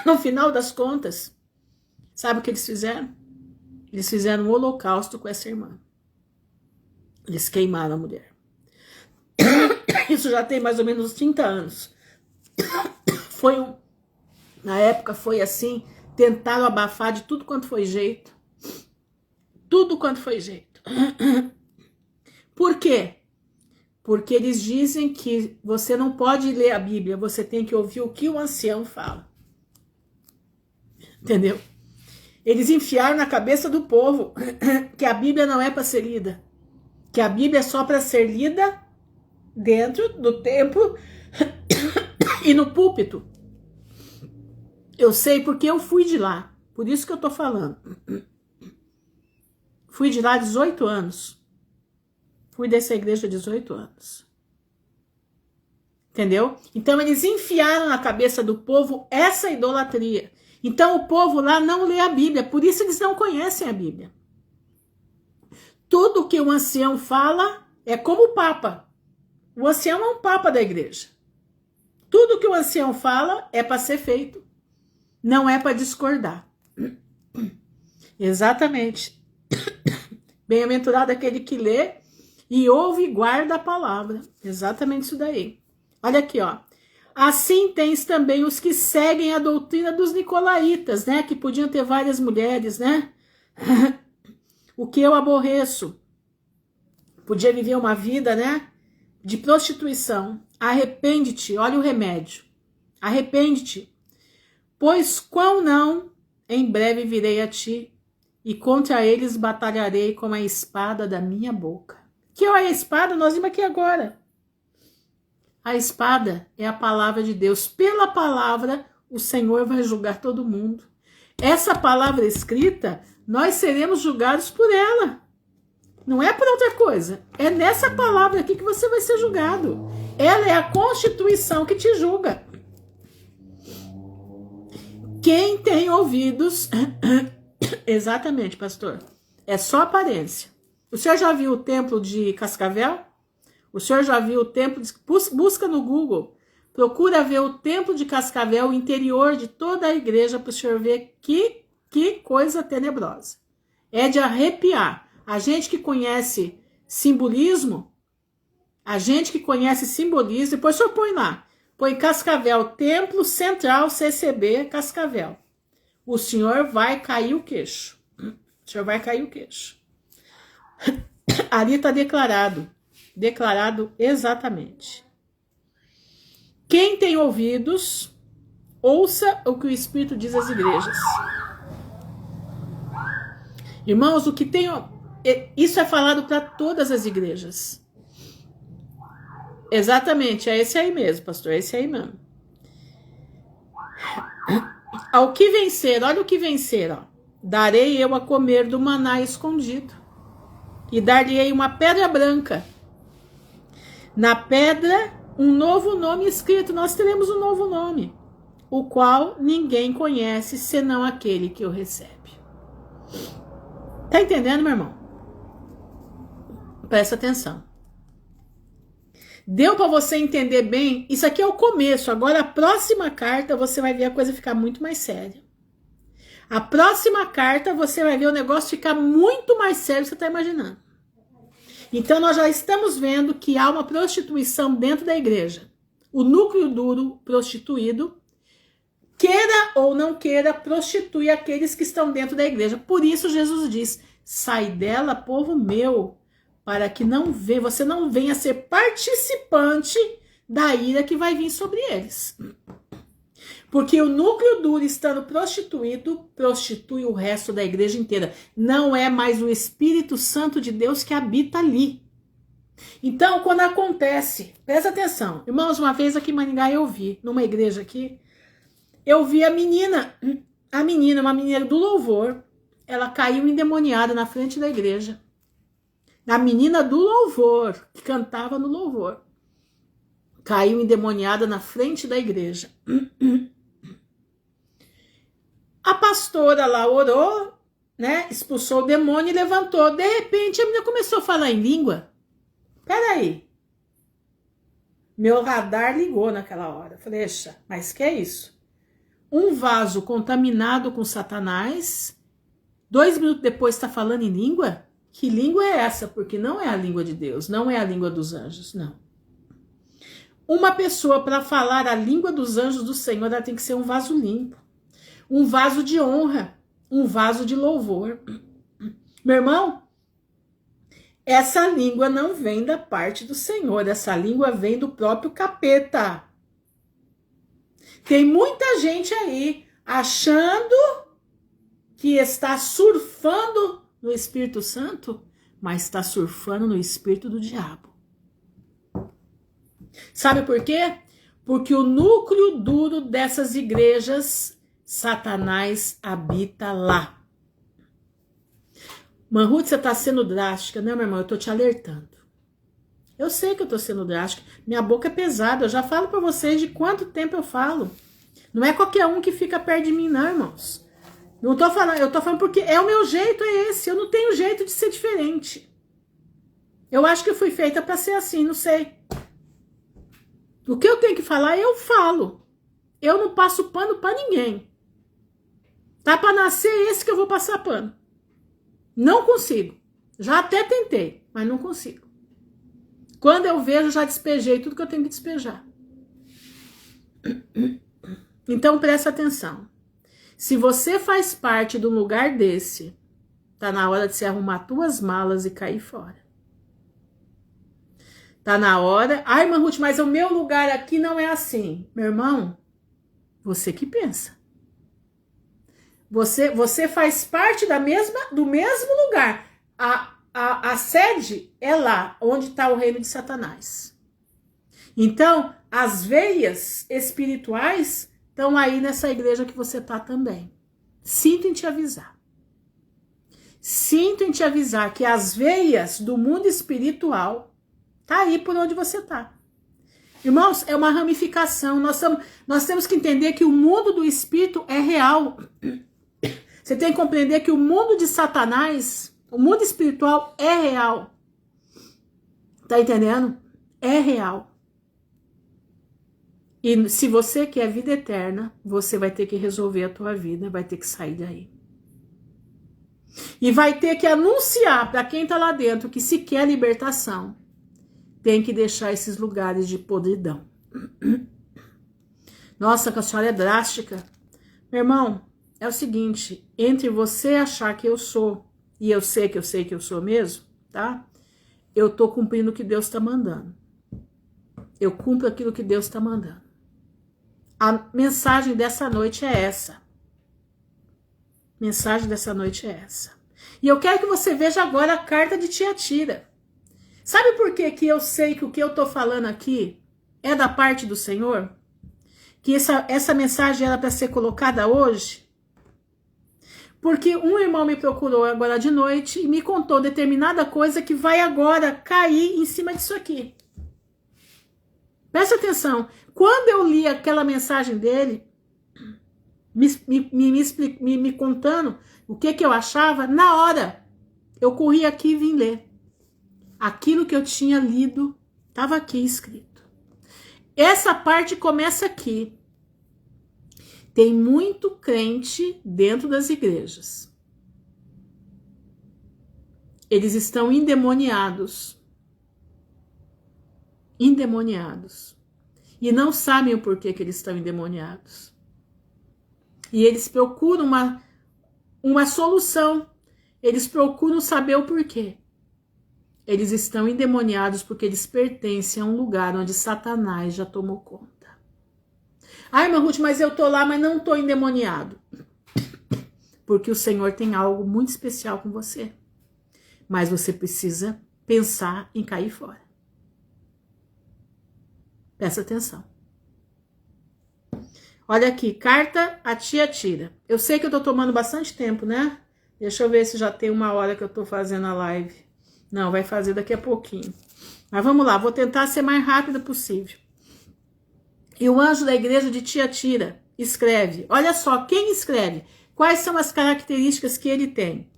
no final das contas, sabe o que eles fizeram? Eles fizeram um holocausto com essa irmã. Eles queimaram a mulher. Isso já tem mais ou menos 30 anos. Na época foi assim, tentaram abafar de tudo quanto foi jeito. Tudo quanto foi jeito. Por quê? Porque eles dizem que você não pode ler a Bíblia, você tem que ouvir o que o ancião fala. Entendeu? Eles enfiaram na cabeça do povo que a Bíblia não é para ser lida. Que a Bíblia é só para ser lida dentro do templo e no púlpito. Eu sei porque eu fui de lá. Por isso que eu tô falando. Fui de lá 18 anos. Fui dessa igreja 18 anos. Entendeu? Então eles enfiaram na cabeça do povo essa idolatria. Então o povo lá não lê a Bíblia. Por isso eles não conhecem a Bíblia. Tudo que o ancião fala é como o Papa. O ancião é um Papa da igreja. Tudo que o ancião fala é para ser feito. Não é para discordar. Exatamente. Bem-aventurado aquele que lê e ouve e guarda a palavra. Exatamente isso daí. Olha aqui, ó. Assim tens também os que seguem a doutrina dos nicolaítas, né? Que podiam ter várias mulheres, né? O que eu aborreço. Podia viver uma vida, né? De prostituição. Arrepende-te, olha o remédio. Arrepende-te. Pois quão não, em breve virei a ti, e contra eles batalharei com a espada da minha boca. Que é a espada? Nós vimos aqui agora. A espada é a palavra de Deus. Pela palavra, o Senhor vai julgar todo mundo. Essa palavra escrita, nós seremos julgados por ela. Não é por outra coisa. É nessa palavra aqui que você vai ser julgado. Ela é a Constituição que te julga. Quem tem ouvidos... Exatamente, pastor. É só aparência. O senhor já viu o templo de Cascavel? O senhor já viu o templo... Busca no Google. Procura ver o templo de Cascavel, o interior de toda a igreja, para o senhor ver que coisa tenebrosa. É de arrepiar. A gente que conhece simbolismo, depois o senhor põe lá. Põe Cascavel, Templo Central CCB Cascavel. O senhor vai cair o queixo. Ali está declarado exatamente. Quem tem ouvidos, ouça o que o Espírito diz às igrejas. Irmãos, o que tem... Isso é falado para todas as igrejas. Exatamente, é esse aí mesmo, pastor, é esse aí mesmo. Ao que vencer, olha o que vencer, ó. Darei eu a comer do maná escondido, e dar-lhe-ei uma pedra branca. Na pedra, um novo nome escrito. Nós teremos um novo nome, o qual ninguém conhece, senão aquele que o recebe. Tá entendendo, meu irmão? Presta atenção. Deu para você entender bem? Isso aqui é o começo. Agora a próxima carta você vai ver a coisa ficar muito mais séria. A próxima carta você vai ver o negócio ficar muito mais sério do que você está imaginando. Então nós já estamos vendo que há uma prostituição dentro da igreja. O núcleo duro prostituído, queira ou não queira, prostitui aqueles que estão dentro da igreja. Por isso Jesus diz: sai dela, povo meu, para que você não venha ser participante da ira que vai vir sobre eles. Porque o núcleo duro, estando prostituído, prostitui o resto da igreja inteira. Não é mais o Espírito Santo de Deus que habita ali. Então, quando acontece, presta atenção. Irmãos, uma vez aqui em Maringá eu vi, numa igreja aqui, eu vi uma menina do louvor, ela caiu endemoniada na frente da igreja. A menina do louvor, que cantava no louvor, caiu endemoniada na frente da igreja. A pastora lá orou, né? Expulsou o demônio e levantou. De repente a menina começou a falar em língua. Peraí. Meu radar ligou naquela hora. Falei, mas que é isso? Um vaso contaminado com Satanás, 2 minutos depois está falando em língua? Que língua é essa? Porque não é a língua de Deus, não é a língua dos anjos, não. Uma pessoa, para falar a língua dos anjos do Senhor, ela tem que ser um vaso limpo, um vaso de honra, um vaso de louvor. Meu irmão, essa língua não vem da parte do Senhor, essa língua vem do próprio capeta. Tem muita gente aí achando que está surfando no Espírito Santo, mas está surfando no espírito do diabo. Sabe por quê? Porque o núcleo duro dessas igrejas, Satanás habita lá. Manruth, você está sendo drástica, né, meu irmão? Eu estou te alertando. Eu sei que eu estou sendo drástica. Minha boca é pesada. Eu já falo para vocês de quanto tempo eu falo. Não é qualquer um que fica perto de mim, não, irmãos. Não tô falando, eu tô falando porque é o meu jeito, é esse. Eu não tenho jeito de ser diferente. Eu acho que eu fui feita para ser assim, não sei. O que eu tenho que falar, eu falo. Eu não passo pano para ninguém. Tá para nascer esse que eu vou passar pano. Não consigo. Já até tentei, mas não consigo. Quando eu vejo, já despejei tudo que eu tenho que despejar. Então presta atenção. Se você faz parte de um lugar desse, tá na hora de você arrumar tuas malas e cair fora. Tá na hora... Ai, Manruth, mas o meu lugar aqui não é assim. Meu irmão, você que pensa. Você faz parte do mesmo lugar. A sede é lá, onde está o reino de Satanás. Então, as veias espirituais estão aí nessa igreja que você está também. Sinto em te avisar. Sinto em te avisar que as veias do mundo espiritual tá aí por onde você está. Irmãos, é uma ramificação. Nós temos que entender que o mundo do espírito é real. Você tem que compreender que o mundo de Satanás, o mundo espiritual é real. Tá entendendo? É real. E se você quer vida eterna, você vai ter que resolver a tua vida, vai ter que sair daí. E vai ter que anunciar para quem está lá dentro que se quer libertação, tem que deixar esses lugares de podridão. Nossa, que a senhora é drástica. Meu irmão, é o seguinte, entre você achar que eu sou, e eu sei que eu sou mesmo, tá? Eu tô cumprindo o que Deus está mandando. Eu cumpro aquilo que Deus está mandando. A mensagem dessa noite é essa. Mensagem dessa noite é essa. E eu quero que você veja agora a carta de Tiatira. Sabe por que que eu sei que o que eu tô falando aqui é da parte do Senhor? Que essa mensagem era para ser colocada hoje? Porque um irmão me procurou agora de noite e me contou determinada coisa que vai agora cair em cima disso aqui. Presta atenção. Quando eu li aquela mensagem dele, me contando o que eu achava, na hora eu corri aqui e vim ler. Aquilo que eu tinha lido estava aqui escrito. Essa parte começa aqui. Tem muito crente dentro das igrejas. Eles estão endemoniados. Endemoniados. E não sabem o porquê que eles estão endemoniados. E eles procuram uma solução. Eles procuram saber o porquê. Eles estão endemoniados porque eles pertencem a um lugar onde Satanás já tomou conta. Ai, irmã Ruth, mas eu tô lá, mas não tô endemoniado. Porque o Senhor tem algo muito especial com você. Mas você precisa pensar em cair fora. Presta atenção. Olha aqui, carta a Tiatira. Eu sei que eu tô tomando bastante tempo, né? Deixa eu ver se já tem 1 hora que eu tô fazendo a live. Não, vai fazer daqui a pouquinho. Mas vamos lá, vou tentar ser mais rápido possível. E o anjo da igreja de Tiatira escreve. Olha só, quem escreve? Quais são as características que ele tem?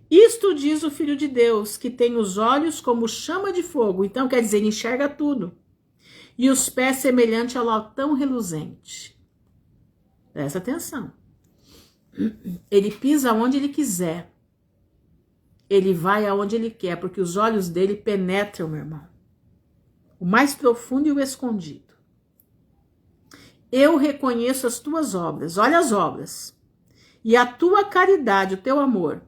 Isto diz o Filho de Deus, que tem os olhos como chama de fogo. Então, quer dizer, ele enxerga tudo. E os pés semelhante ao latão reluzente. Presta atenção. Ele pisa onde ele quiser. Ele vai aonde ele quer, porque os olhos dele penetram, meu irmão. O mais profundo e o escondido. Eu reconheço as tuas obras, olha as obras, e a tua caridade, o teu amor,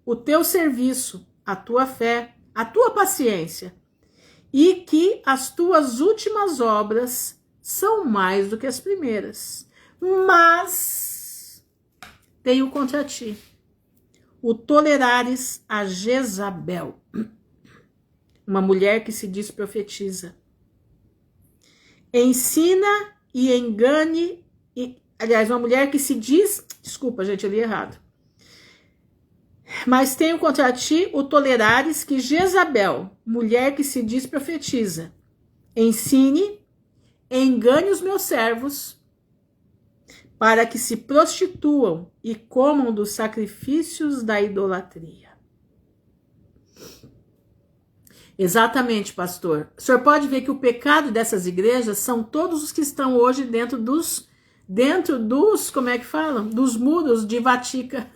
o teu serviço, a tua fé, a tua paciência, e que as tuas últimas obras são mais do que as primeiras. Mas tenho contra ti o tolerares a Jezabel, uma mulher que se diz profetiza. Ensina e engane, aliás, uma mulher que se diz, desculpa gente, eu li errado. Mas tenho contra ti o tolerares que Jezabel, mulher que se diz profetiza, ensine, engane os meus servos, para que se prostituam e comam dos sacrifícios da idolatria. Exatamente, pastor. O senhor pode ver que o pecado dessas igrejas são todos os que estão hoje dentro dos, como é que falam? Dos muros de Vatica.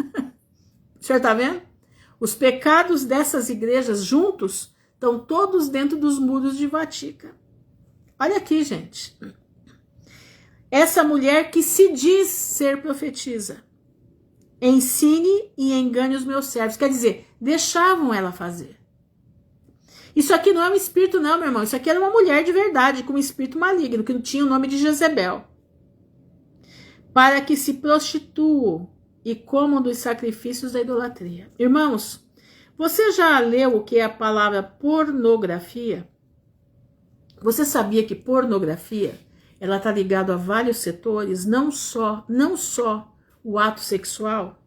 O senhor está vendo? Os pecados dessas igrejas juntos estão todos dentro dos muros de Vatica. Olha aqui, gente. Essa mulher que se diz ser profetiza, ensine e engane os meus servos. Quer dizer, deixavam ela fazer. Isso aqui não é um espírito não, meu irmão. Isso aqui era uma mulher de verdade, com um espírito maligno, que não tinha o nome de Jezebel. Para que se prostituam e comam dos sacrifícios da idolatria. Irmãos, você já leu o que é a palavra pornografia? Você sabia que pornografia, ela está ligada a vários setores, não só o ato sexual?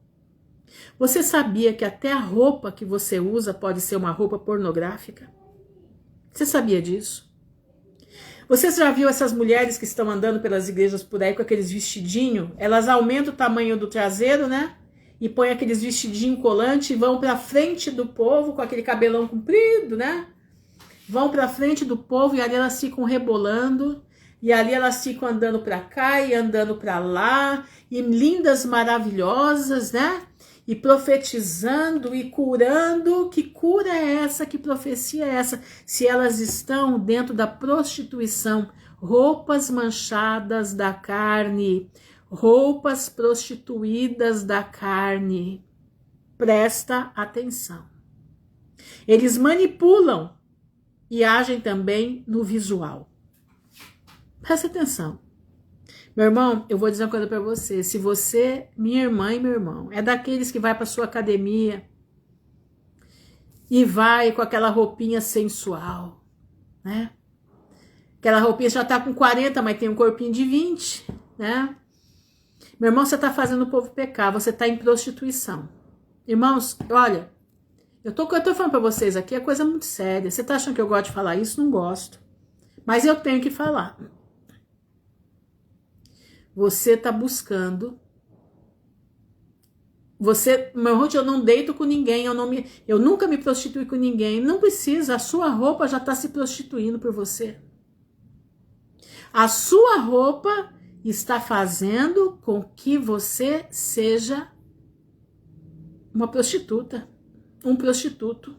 Você sabia que até a roupa que você usa pode ser uma roupa pornográfica? Você sabia disso? Você já viu essas mulheres que estão andando pelas igrejas por aí com aqueles vestidinhos? Elas aumentam o tamanho do traseiro, né? E põem aqueles vestidinhos colantes e vão para frente do povo com aquele cabelão comprido, né? Vão para frente do povo e ali elas ficam rebolando. E ali elas ficam andando para cá e andando para lá. E lindas, maravilhosas, né? e profetizando e curando. Que cura é essa? Que profecia é essa? Se elas estão dentro da prostituição, roupas manchadas da carne, roupas prostituídas da carne. Presta atenção. Eles manipulam e agem também no visual. Presta atenção. Meu irmão, eu vou dizer uma coisa para você. Se você, minha irmã e meu irmão, é daqueles que vai para sua academia e vai com aquela roupinha sensual, né? Aquela roupinha já tá com 40, mas tem um corpinho de 20, né? Meu irmão, você tá fazendo o povo pecar, você tá em prostituição. Irmãos, olha, eu tô falando para vocês aqui, é coisa muito séria. Você tá achando que eu gosto de falar isso? Não gosto. Mas eu tenho que falar. Você tá buscando. Meu Ruth, eu não deito com ninguém, eu nunca me prostituí com ninguém. Não precisa, a sua roupa já tá se prostituindo por você. A sua roupa está fazendo com que você seja uma prostituta, um prostituto.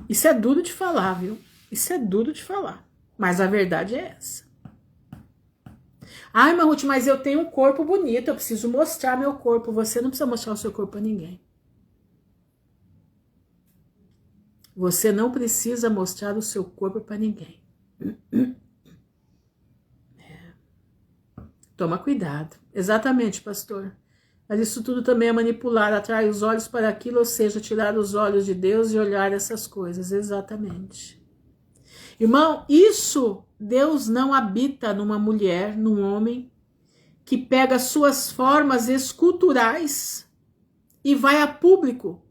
Isso é duro de falar, viu? Isso é duro de falar. Mas a verdade é essa. Ai, Ruth, mas eu tenho um corpo bonito, eu preciso mostrar meu corpo. Você não precisa mostrar o seu corpo a ninguém. Você não precisa mostrar o seu corpo para ninguém. Toma cuidado. Exatamente, pastor. Mas isso tudo também é manipular, atrai os olhos para aquilo, ou seja, tirar os olhos de Deus e olhar essas coisas. Exatamente. Irmão, isso Deus não habita numa mulher, num homem, que pega suas formas esculturais e vai a público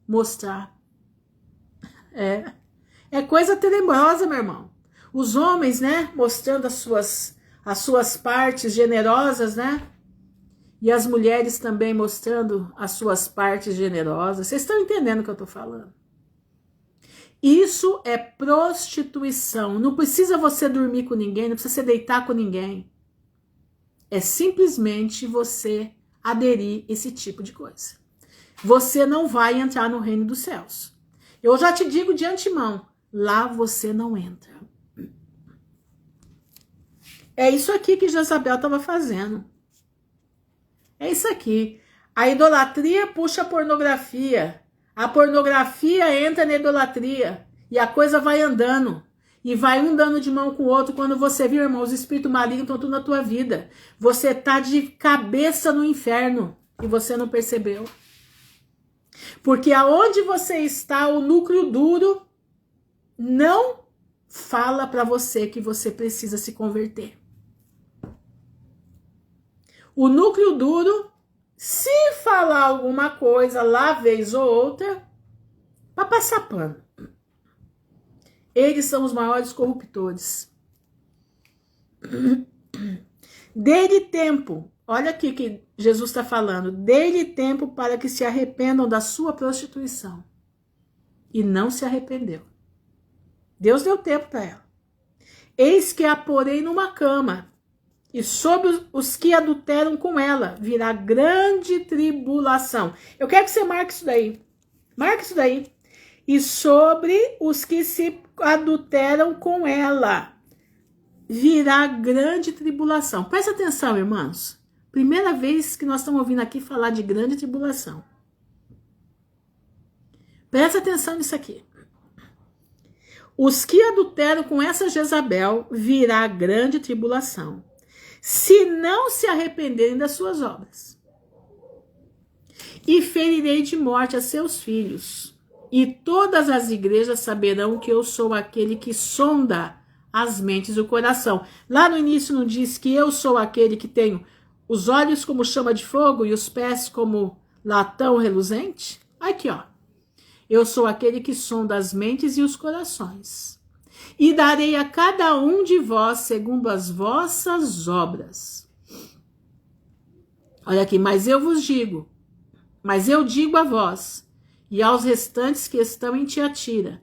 mostrar. É coisa tenebrosa, meu irmão. Os homens, né, mostrando as suas partes generosas, né? E as mulheres também mostrando as suas partes generosas. Vocês estão entendendo o que eu estou falando? Isso é prostituição. Não precisa você dormir com ninguém, não precisa você deitar com ninguém. É simplesmente você aderir a esse tipo de coisa. Você não vai entrar no reino dos céus. Eu já te digo de antemão, lá você não entra. É isso aqui que Jezabel estava fazendo. É isso aqui. A idolatria puxa a pornografia. A pornografia entra na idolatria. E a coisa vai andando. E vai um dando de mão com o outro. Quando você viu, irmão, os espíritos malignos estão tudo na tua vida. Você tá de cabeça no inferno. E você não percebeu. Porque aonde você está, o núcleo duro não fala para você que você precisa se converter. O núcleo duro, se falar alguma coisa lá, vez ou outra, para passar pano. Eles são os maiores corruptores. Dê-lhe tempo. Olha aqui que Jesus está falando. Dê-lhe tempo para que se arrependam da sua prostituição. E não se arrependeu. Deus deu tempo para ela. Eis que a porei numa cama. E sobre os que adulteram com ela virá grande tribulação. Eu quero que você marque isso daí. Marque isso daí. E sobre os que se adulteram com ela virá grande tribulação. Presta atenção, irmãos. Primeira vez que nós estamos ouvindo aqui falar de grande tribulação. Presta atenção nisso aqui. Os que adulteram com essa Jezabel virá grande tribulação, se não se arrependerem das suas obras. E ferirei de morte a seus filhos, e todas as igrejas saberão que eu sou aquele que sonda as mentes e o coração. Lá no início não diz que eu sou aquele que tenho os olhos como chama de fogo e os pés como latão reluzente? Aqui, ó. Eu sou aquele que sonda as mentes e os corações. E darei a cada um de vós segundo as vossas obras. Olha aqui, mas eu digo a vós e aos restantes que estão em Tiatira,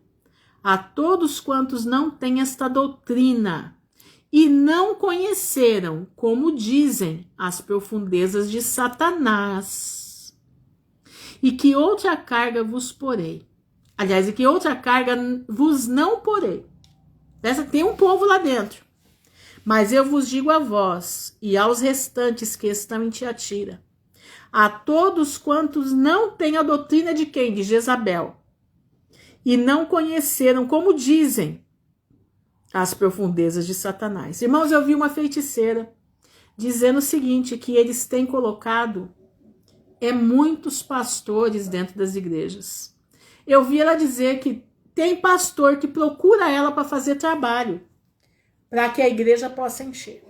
a todos quantos não têm esta doutrina e não conheceram, como dizem, as profundezas de Satanás. E que outra carga vos porei. Aliás, e que outra carga vos não porei. Tem um povo lá dentro. Mas eu vos digo a vós e aos restantes que estão em Tiatira, a todos quantos não têm a doutrina de quem? De Jezabel. E não conheceram, como dizem, as profundezas de Satanás. Irmãos, eu vi uma feiticeira dizendo o seguinte, que eles têm colocado muitos pastores dentro das igrejas. Eu vi ela dizer que tem pastor que procura ela para fazer trabalho, para que a igreja possa encher.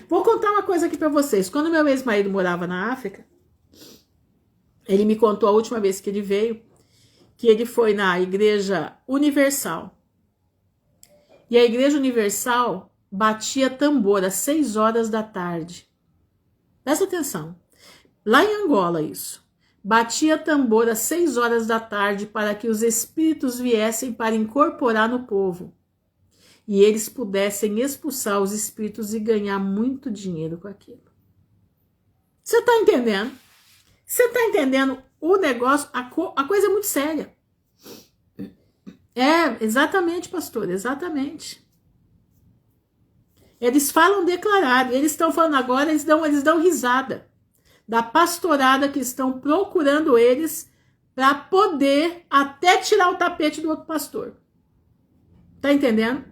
Vou contar uma coisa aqui para vocês. Quando meu ex-marido morava na África, ele me contou a última vez que ele veio, que ele foi na Igreja Universal. E a Igreja Universal batia tambor às 6 horas da tarde. Presta atenção. Lá em Angola, isso. Batia tambor às 6 horas da tarde para que os espíritos viessem para incorporar no povo. E eles pudessem expulsar os espíritos e ganhar muito dinheiro com aquilo. Você está entendendo? Você está entendendo o negócio? A coisa é muito séria. Exatamente, pastor, exatamente. Eles falam declarado, eles estão falando agora, eles dão risada da pastorada que estão procurando eles para poder até tirar o tapete do outro pastor. Tá entendendo?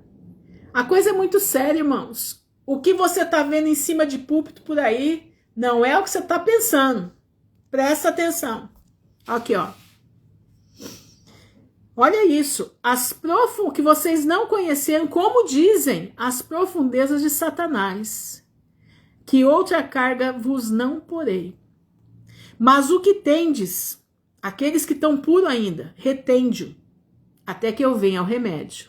A coisa é muito séria, irmãos. O que você tá vendo em cima de púlpito por aí não é o que você tá pensando. Presta atenção. Aqui, ó. Olha isso. Que vocês não conheceram, como dizem, as profundezas de Satanás. Que outra carga vos não porei. Mas o que tendes, aqueles que estão puros ainda, retende-o, até que eu venha ao remédio.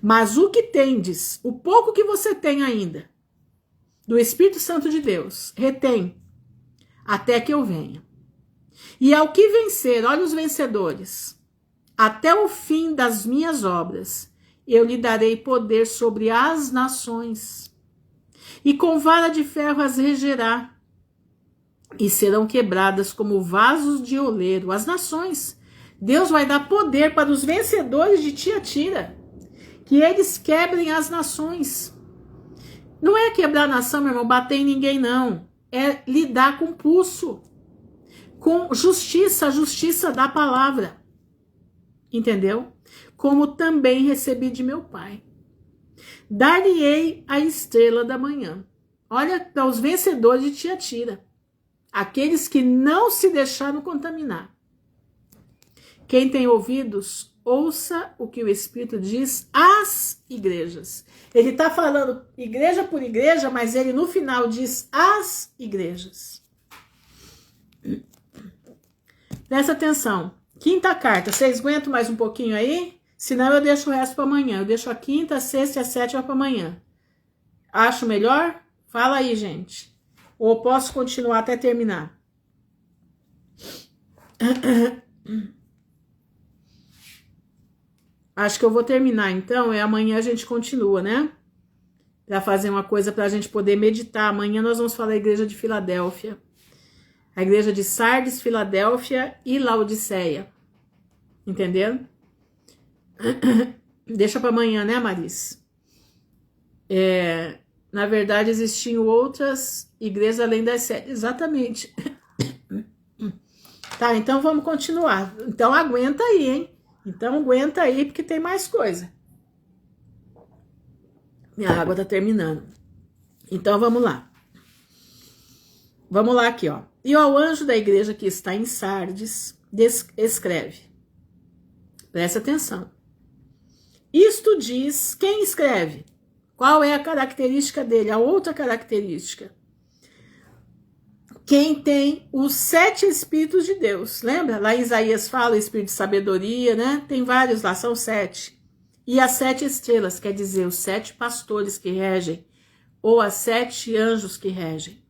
Mas o que tendes, o pouco que você tem ainda, do Espírito Santo de Deus, retém, até que eu venha. E ao que vencer, olha os vencedores, até o fim das minhas obras, eu lhe darei poder sobre as nações. E com vara de ferro as regerá, e serão quebradas como vasos de oleiro. As nações. Deus vai dar poder para os vencedores de Tiatira, que eles quebrem as nações. Não é quebrar a nação, meu irmão, bater em ninguém, não. É lidar com pulso, com justiça, a justiça da palavra. Entendeu? Como também recebi de meu Pai. Dar-lhe-ei a estrela da manhã. Olha para os vencedores de Tiatira. Aqueles que não se deixaram contaminar. Quem tem ouvidos, ouça o que o Espírito diz às igrejas. Ele está falando igreja por igreja, mas ele no final diz às igrejas. Presta atenção. Quinta carta. Vocês aguentam mais um pouquinho aí? Senão eu deixo o resto para amanhã. Eu deixo a quinta, a sexta e a sétima para amanhã. Acho melhor? Fala aí, gente. Ou posso continuar até terminar? Acho que eu vou terminar, então. Amanhã a gente continua, né? Para fazer uma coisa para a gente poder meditar. Amanhã nós vamos falar da igreja de Filadélfia. A igreja de Sardes, Filadélfia e Laodiceia. Entendendo? Deixa para amanhã, né, Maris? Na verdade, existiam outras igrejas além das 7. Exatamente. Tá, então vamos continuar. Então aguenta aí, hein? Então aguenta aí, porque tem mais coisa. Minha água tá terminando. Então vamos lá. Vamos lá aqui, ó. E ao anjo da igreja que está em Sardes, escreve. Presta atenção. Isto diz, quem escreve? Qual é a característica dele? A outra característica. Quem tem os 7 Espíritos de Deus. Lembra? Lá em Isaías fala o Espírito de sabedoria, né? Tem vários lá, são 7. E as 7 estrelas, quer dizer, os 7 pastores que regem, ou as 7 anjos que regem.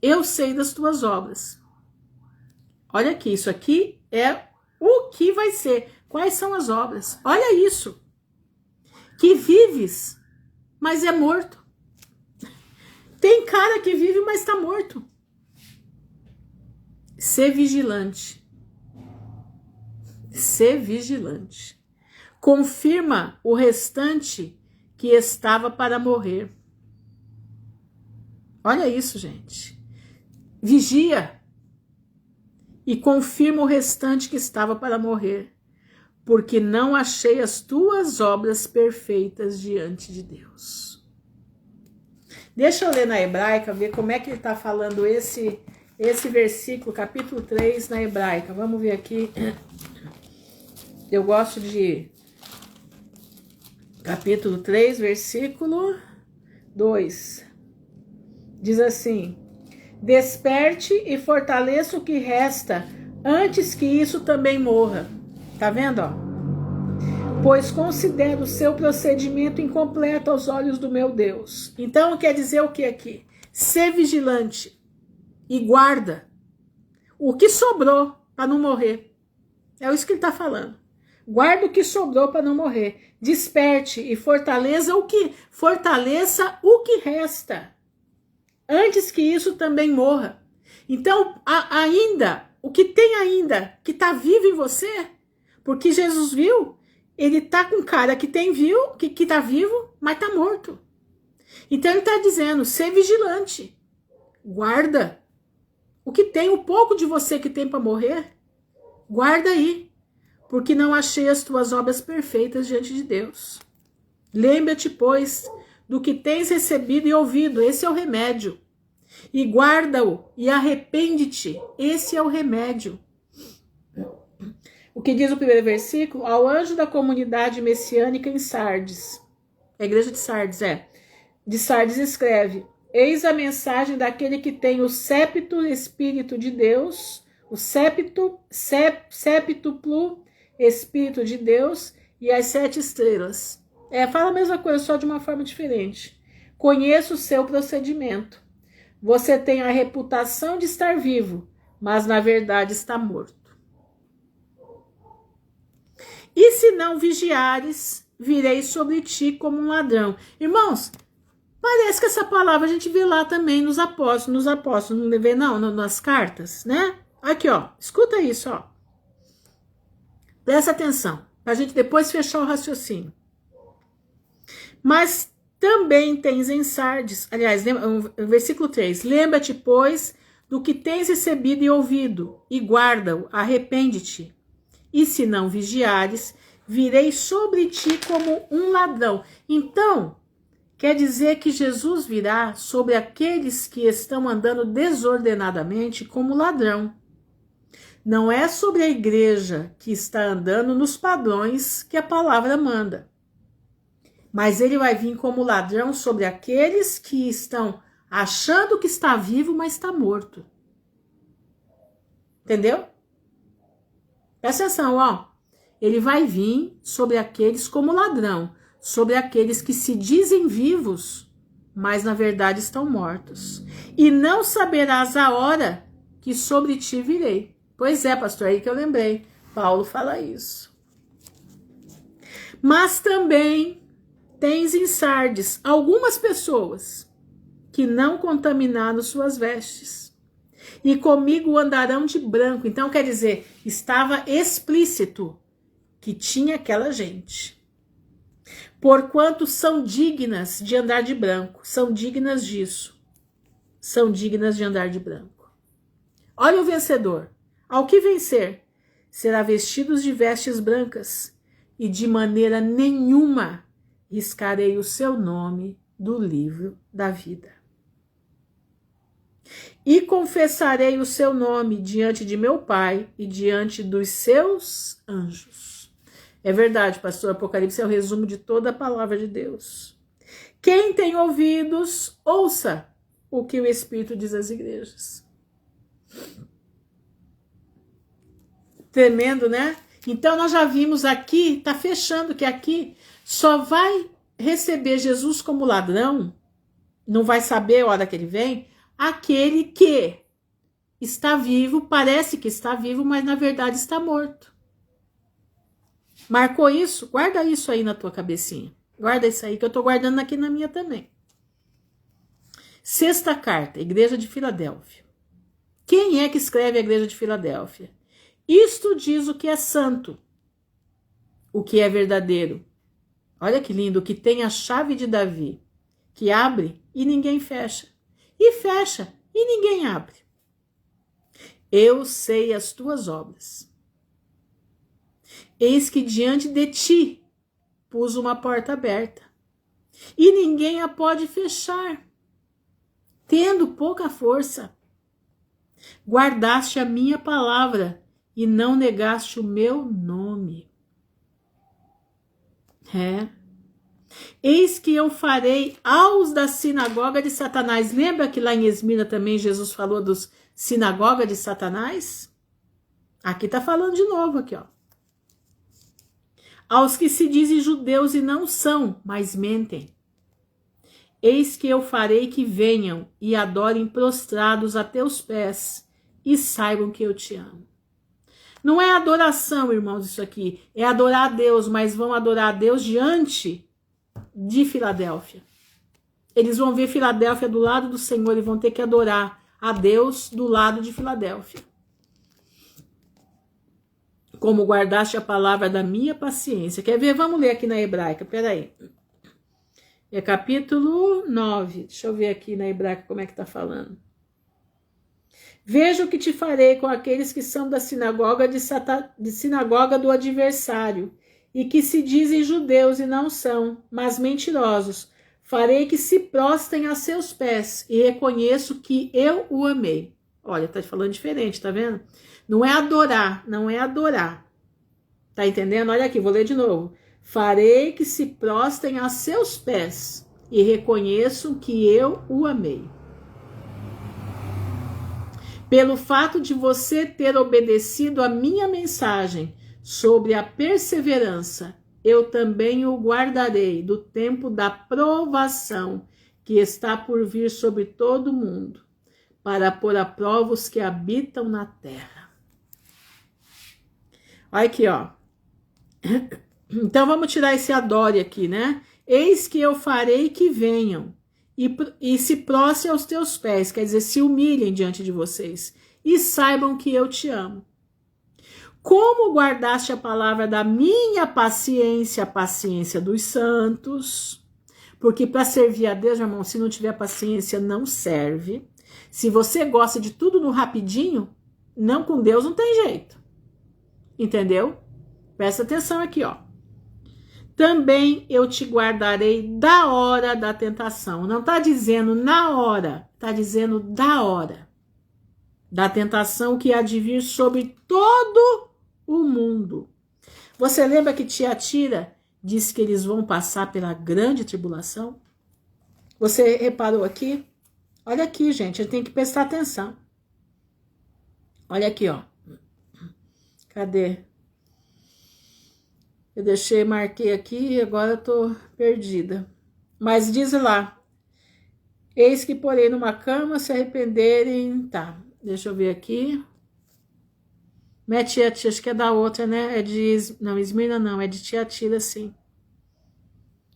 Eu sei das tuas obras. Olha aqui, isso aqui é o que vai ser. Quais são as obras? Olha isso. Que vives, mas é morto. Tem cara que vive, mas está morto. Ser vigilante. Ser vigilante. Confirma o restante que estava para morrer. Olha isso, gente. Vigia e confirma o restante que estava para morrer, porque não achei as tuas obras perfeitas diante de Deus. Deixa eu ler na hebraica, ver como é que ele está falando esse versículo, capítulo 3, na hebraica. Vamos ver aqui. Eu gosto de capítulo 3, versículo 2. Diz assim: desperte e fortaleça o que resta, antes que isso também morra. Tá vendo, ó? Pois considero o seu procedimento incompleto aos olhos do meu Deus. Então, quer dizer o que aqui? Ser vigilante e guarda o que sobrou para não morrer. É isso que ele está falando. Guarda o que sobrou para não morrer. Desperte e fortaleça o que resta, antes que isso também morra. Então, ainda, o que tem ainda, que está vivo em você, porque Jesus viu, ele está com cara que está vivo, mas está morto. Então ele está dizendo, ser vigilante, guarda o que tem, o pouco de você que tem para morrer, guarda aí, porque não achei as tuas obras perfeitas diante de Deus. Lembra-te, pois, do que tens recebido e ouvido, esse é o remédio. E guarda-o e arrepende-te, esse é o remédio. O que diz o primeiro versículo? Ao anjo da comunidade messiânica em Sardes, a igreja de Sardes, de Sardes escreve: eis a mensagem daquele que tem o séptuplo Espírito de Deus, o séptuplo Espírito de Deus e as 7 estrelas. Fala a mesma coisa, só de uma forma diferente. Conheço o seu procedimento. Você tem a reputação de estar vivo, mas na verdade está morto. E se não vigiares, virei sobre ti como um ladrão. Irmãos, parece que essa palavra a gente vê lá também nos apóstolos, não vê não, nas cartas, né? Aqui, ó, escuta isso, ó. Presta atenção, pra gente depois fechar o raciocínio. Mas também tens em Sardes, aliás, versículo 3, lembra-te, pois, do que tens recebido e ouvido, e guarda-o, arrepende-te. E se não vigiares, virei sobre ti como um ladrão. Então, quer dizer que Jesus virá sobre aqueles que estão andando desordenadamente como ladrão. Não é sobre a igreja que está andando nos padrões que a palavra manda. Mas ele vai vir como ladrão sobre aqueles que estão achando que está vivo, mas está morto. Entendeu? Presta atenção, ó. Ele vai vir sobre aqueles como ladrão, sobre aqueles que se dizem vivos, mas na verdade estão mortos. E não saberás a hora que sobre ti virei. Pois é, pastor, aí que eu lembrei. Paulo fala isso. Mas também tens em Sardes algumas pessoas que não contaminaram suas vestes. E comigo andarão de branco. Então, quer dizer, estava explícito que tinha aquela gente. Porquanto são dignas de andar de branco. São dignas disso. São dignas de andar de branco. Olha o vencedor. Ao que vencer, será vestidos de vestes brancas, e de maneira nenhuma riscarei o seu nome do livro da vida. E confessarei o seu nome diante de meu Pai e diante dos seus anjos. É verdade, pastor, Apocalipse é o resumo de toda a palavra de Deus. Quem tem ouvidos, ouça o que o Espírito diz às igrejas. Tremendo, né? Então nós já vimos aqui, tá fechando que aqui só vai receber Jesus como ladrão, não vai saber a hora que ele vem, aquele que está vivo, parece que está vivo, mas na verdade está morto. Marcou isso? Guarda isso aí na tua cabecinha. Guarda isso aí que eu estou guardando aqui na minha também. Sexta carta, Igreja de Filadélfia. Quem é que escreve a igreja de Filadélfia? Isto diz o que é santo, o que é verdadeiro. Olha que lindo, o que tem a chave de Davi, que abre e ninguém fecha, e fecha e ninguém abre. Eu sei as tuas obras. Eis que diante de ti pus uma porta aberta, e ninguém a pode fechar. Tendo pouca força, guardaste a minha palavra e não negaste o meu nome. Eis que eu farei aos da sinagoga de Satanás. Lembra que lá em Esmirna também Jesus falou dos sinagoga de Satanás? Aqui está falando de novo, aqui, ó. Aos que se dizem judeus e não são, mas mentem. Eis que eu farei que venham e adorem prostrados a teus pés e saibam que eu te amo. Não é adoração, irmãos, isso aqui. É adorar a Deus, mas vão adorar a Deus diante de Filadélfia. Eles vão ver Filadélfia do lado do Senhor e vão ter que adorar a Deus do lado de Filadélfia. Como guardaste a palavra da minha paciência. Quer ver? Vamos ler aqui na hebraica. Peraí. É capítulo 9. Deixa eu ver aqui na hebraica como é que está falando. Veja o que te farei com aqueles que são da sinagoga de sinagoga do adversário, e que se dizem judeus e não são, mas mentirosos. Farei que se prostrem a seus pés, e reconheço que eu o amei. Olha, tá falando diferente, tá vendo? Não é adorar, não é adorar. Tá entendendo? Olha aqui, vou ler de novo. Farei que se prostrem a seus pés, e reconheço que eu o amei. Pelo fato de você ter obedecido a minha mensagem sobre a perseverança, eu também o guardarei do tempo da provação que está por vir sobre todo o mundo, para pôr à prova os que habitam na terra. Olha aqui, ó. Então vamos tirar esse adore aqui, né? Eis que eu farei que venham e se prostrem aos teus pés, quer dizer, se humilhem diante de vocês, e saibam que eu te amo. Como guardaste a palavra da minha paciência, a paciência dos santos, porque para servir a Deus, meu irmão, se não tiver paciência, não serve. Se você gosta de tudo no rapidinho, não, com Deus não tem jeito. Entendeu? Presta atenção aqui, ó. Também eu te guardarei da hora da tentação. Não está dizendo na hora, está dizendo da hora da tentação que há de vir sobre todo o mundo. Você lembra que Tiatira disse que eles vão passar pela grande tribulação? Você reparou aqui? Olha aqui, gente, a gente tem que prestar atenção. Olha aqui, ó. Cadê? Eu marquei aqui e agora eu tô perdida. Mas diz lá, eis que porém numa cama se arrependerem, tá, deixa eu ver aqui. Mete, acho que é da outra, né? É de, não, Esmirna não, é de Tiatira, sim.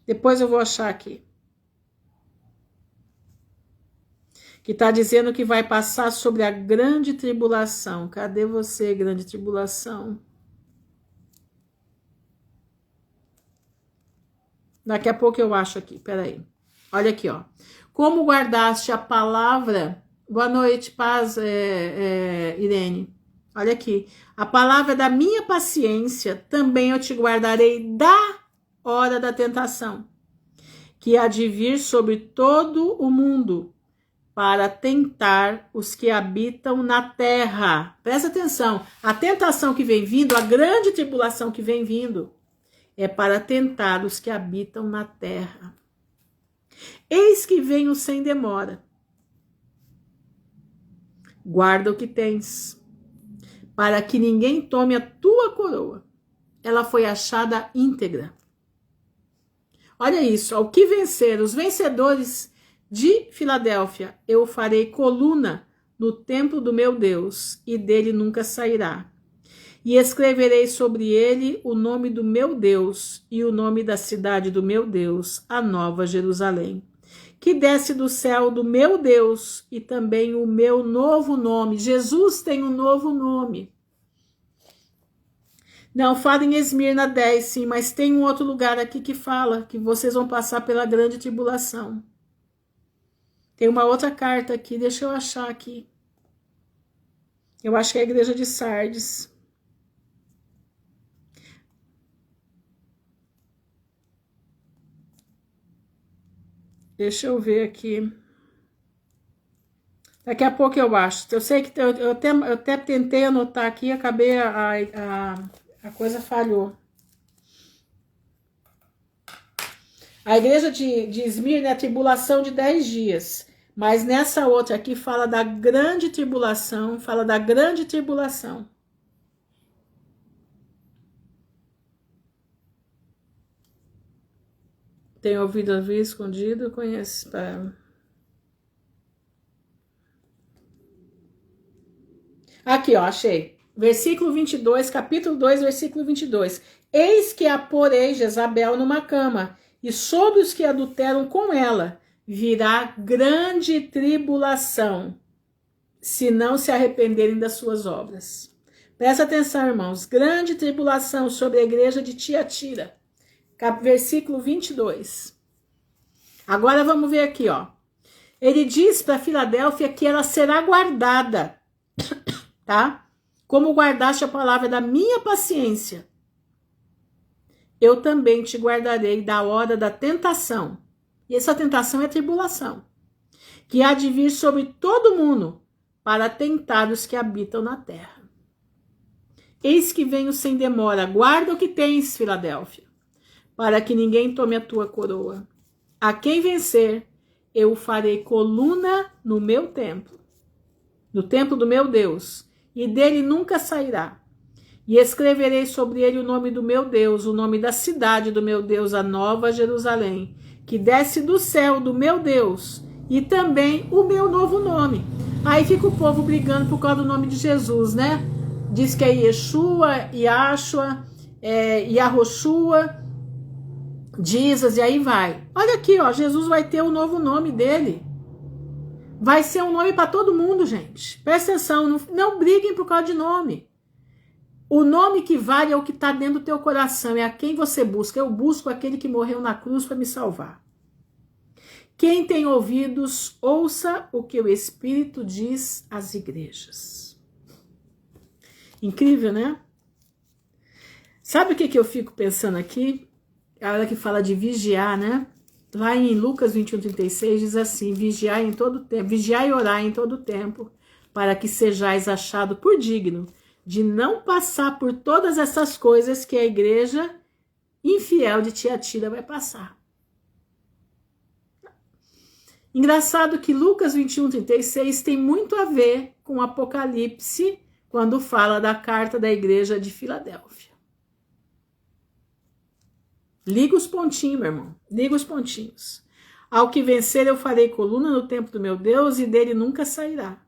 Depois eu vou achar aqui. Que tá dizendo que vai passar sobre a grande tribulação. Cadê você, grande tribulação? Daqui a pouco eu acho aqui, peraí. Olha aqui, ó. Como guardaste a palavra... Boa noite, paz, Irene. Olha aqui. A palavra da minha paciência, também eu te guardarei da hora da tentação, que há de vir sobre todo o mundo, para tentar os que habitam na terra. Presta atenção. A tentação que vem vindo, a grande tribulação que vem vindo, é para tentar os que habitam na terra. Eis que venho sem demora. Guarda o que tens, para que ninguém tome a tua coroa. Ela foi achada íntegra. Olha isso, ao que vencer, os vencedores de Filadélfia, eu farei coluna no templo do meu Deus, e dele nunca sairá. E escreverei sobre ele o nome do meu Deus e o nome da cidade do meu Deus, a Nova Jerusalém, que desce do céu do meu Deus e também o meu novo nome. Jesus tem um novo nome. Não, fala em Esmirna 10, sim, mas tem um outro lugar aqui que fala que vocês vão passar pela grande tribulação. Tem uma outra carta aqui, deixa eu achar aqui. Eu acho que é a igreja de Sardes. Deixa eu ver aqui. Daqui a pouco eu acho. Eu sei que eu até tentei anotar aqui, acabei a coisa falhou. A igreja de Esmirna é a tribulação de 10 dias. Mas nessa outra aqui fala da grande tribulação, Tem ouvido ouvir escondido, conhece. Aqui, ó, achei. Versículo 22, capítulo 2, versículo 22. Eis que a porei Jezabel numa cama, e sobre os que adulteram com ela virá grande tribulação, se não se arrependerem das suas obras. Presta atenção, irmãos. Grande tribulação sobre a igreja de Tiatira. Versículo 22. Agora vamos ver aqui, ó. Ele diz para Filadélfia que ela será guardada, tá? Como guardaste a palavra da minha paciência, eu também te guardarei da hora da tentação. E essa tentação é a tribulação, que há de vir sobre todo mundo para tentar os que habitam na terra. Eis que venho sem demora, guarda o que tens, Filadélfia, para que ninguém tome a tua coroa. A quem vencer, eu o farei coluna no meu templo, no templo do meu Deus, e dele nunca sairá. E escreverei sobre ele o nome do meu Deus, o nome da cidade do meu Deus, a nova Jerusalém, que desce do céu do meu Deus, e também o meu novo nome. Aí fica o povo brigando por causa do nome de Jesus, né? Diz que é Yeshua, Yahshua, Yahoshua, Jesus, e aí vai. Olha aqui, ó, Jesus vai ter o novo nome dele. Vai ser um nome para todo mundo, gente. Presta atenção, não briguem por causa de nome. O nome que vale é o que está dentro do teu coração, é a quem você busca. Eu busco aquele que morreu na cruz para me salvar. Quem tem ouvidos, ouça o que o Espírito diz às igrejas. Incrível, né? Sabe o que eu fico pensando aqui? A hora que fala de vigiar, né? Lá em Lucas 21:36 diz assim: vigiai em todo tempo, vigiai e orai em todo tempo, para que sejais achado por digno de não passar por todas essas coisas que a igreja infiel de Tiatira vai passar. Engraçado que Lucas 21:36 tem muito a ver com Apocalipse, quando fala da carta da igreja de Filadélfia. Liga os pontinhos, meu irmão. Liga os pontinhos. Ao que vencer, eu farei coluna no templo do meu Deus, e dele nunca sairá.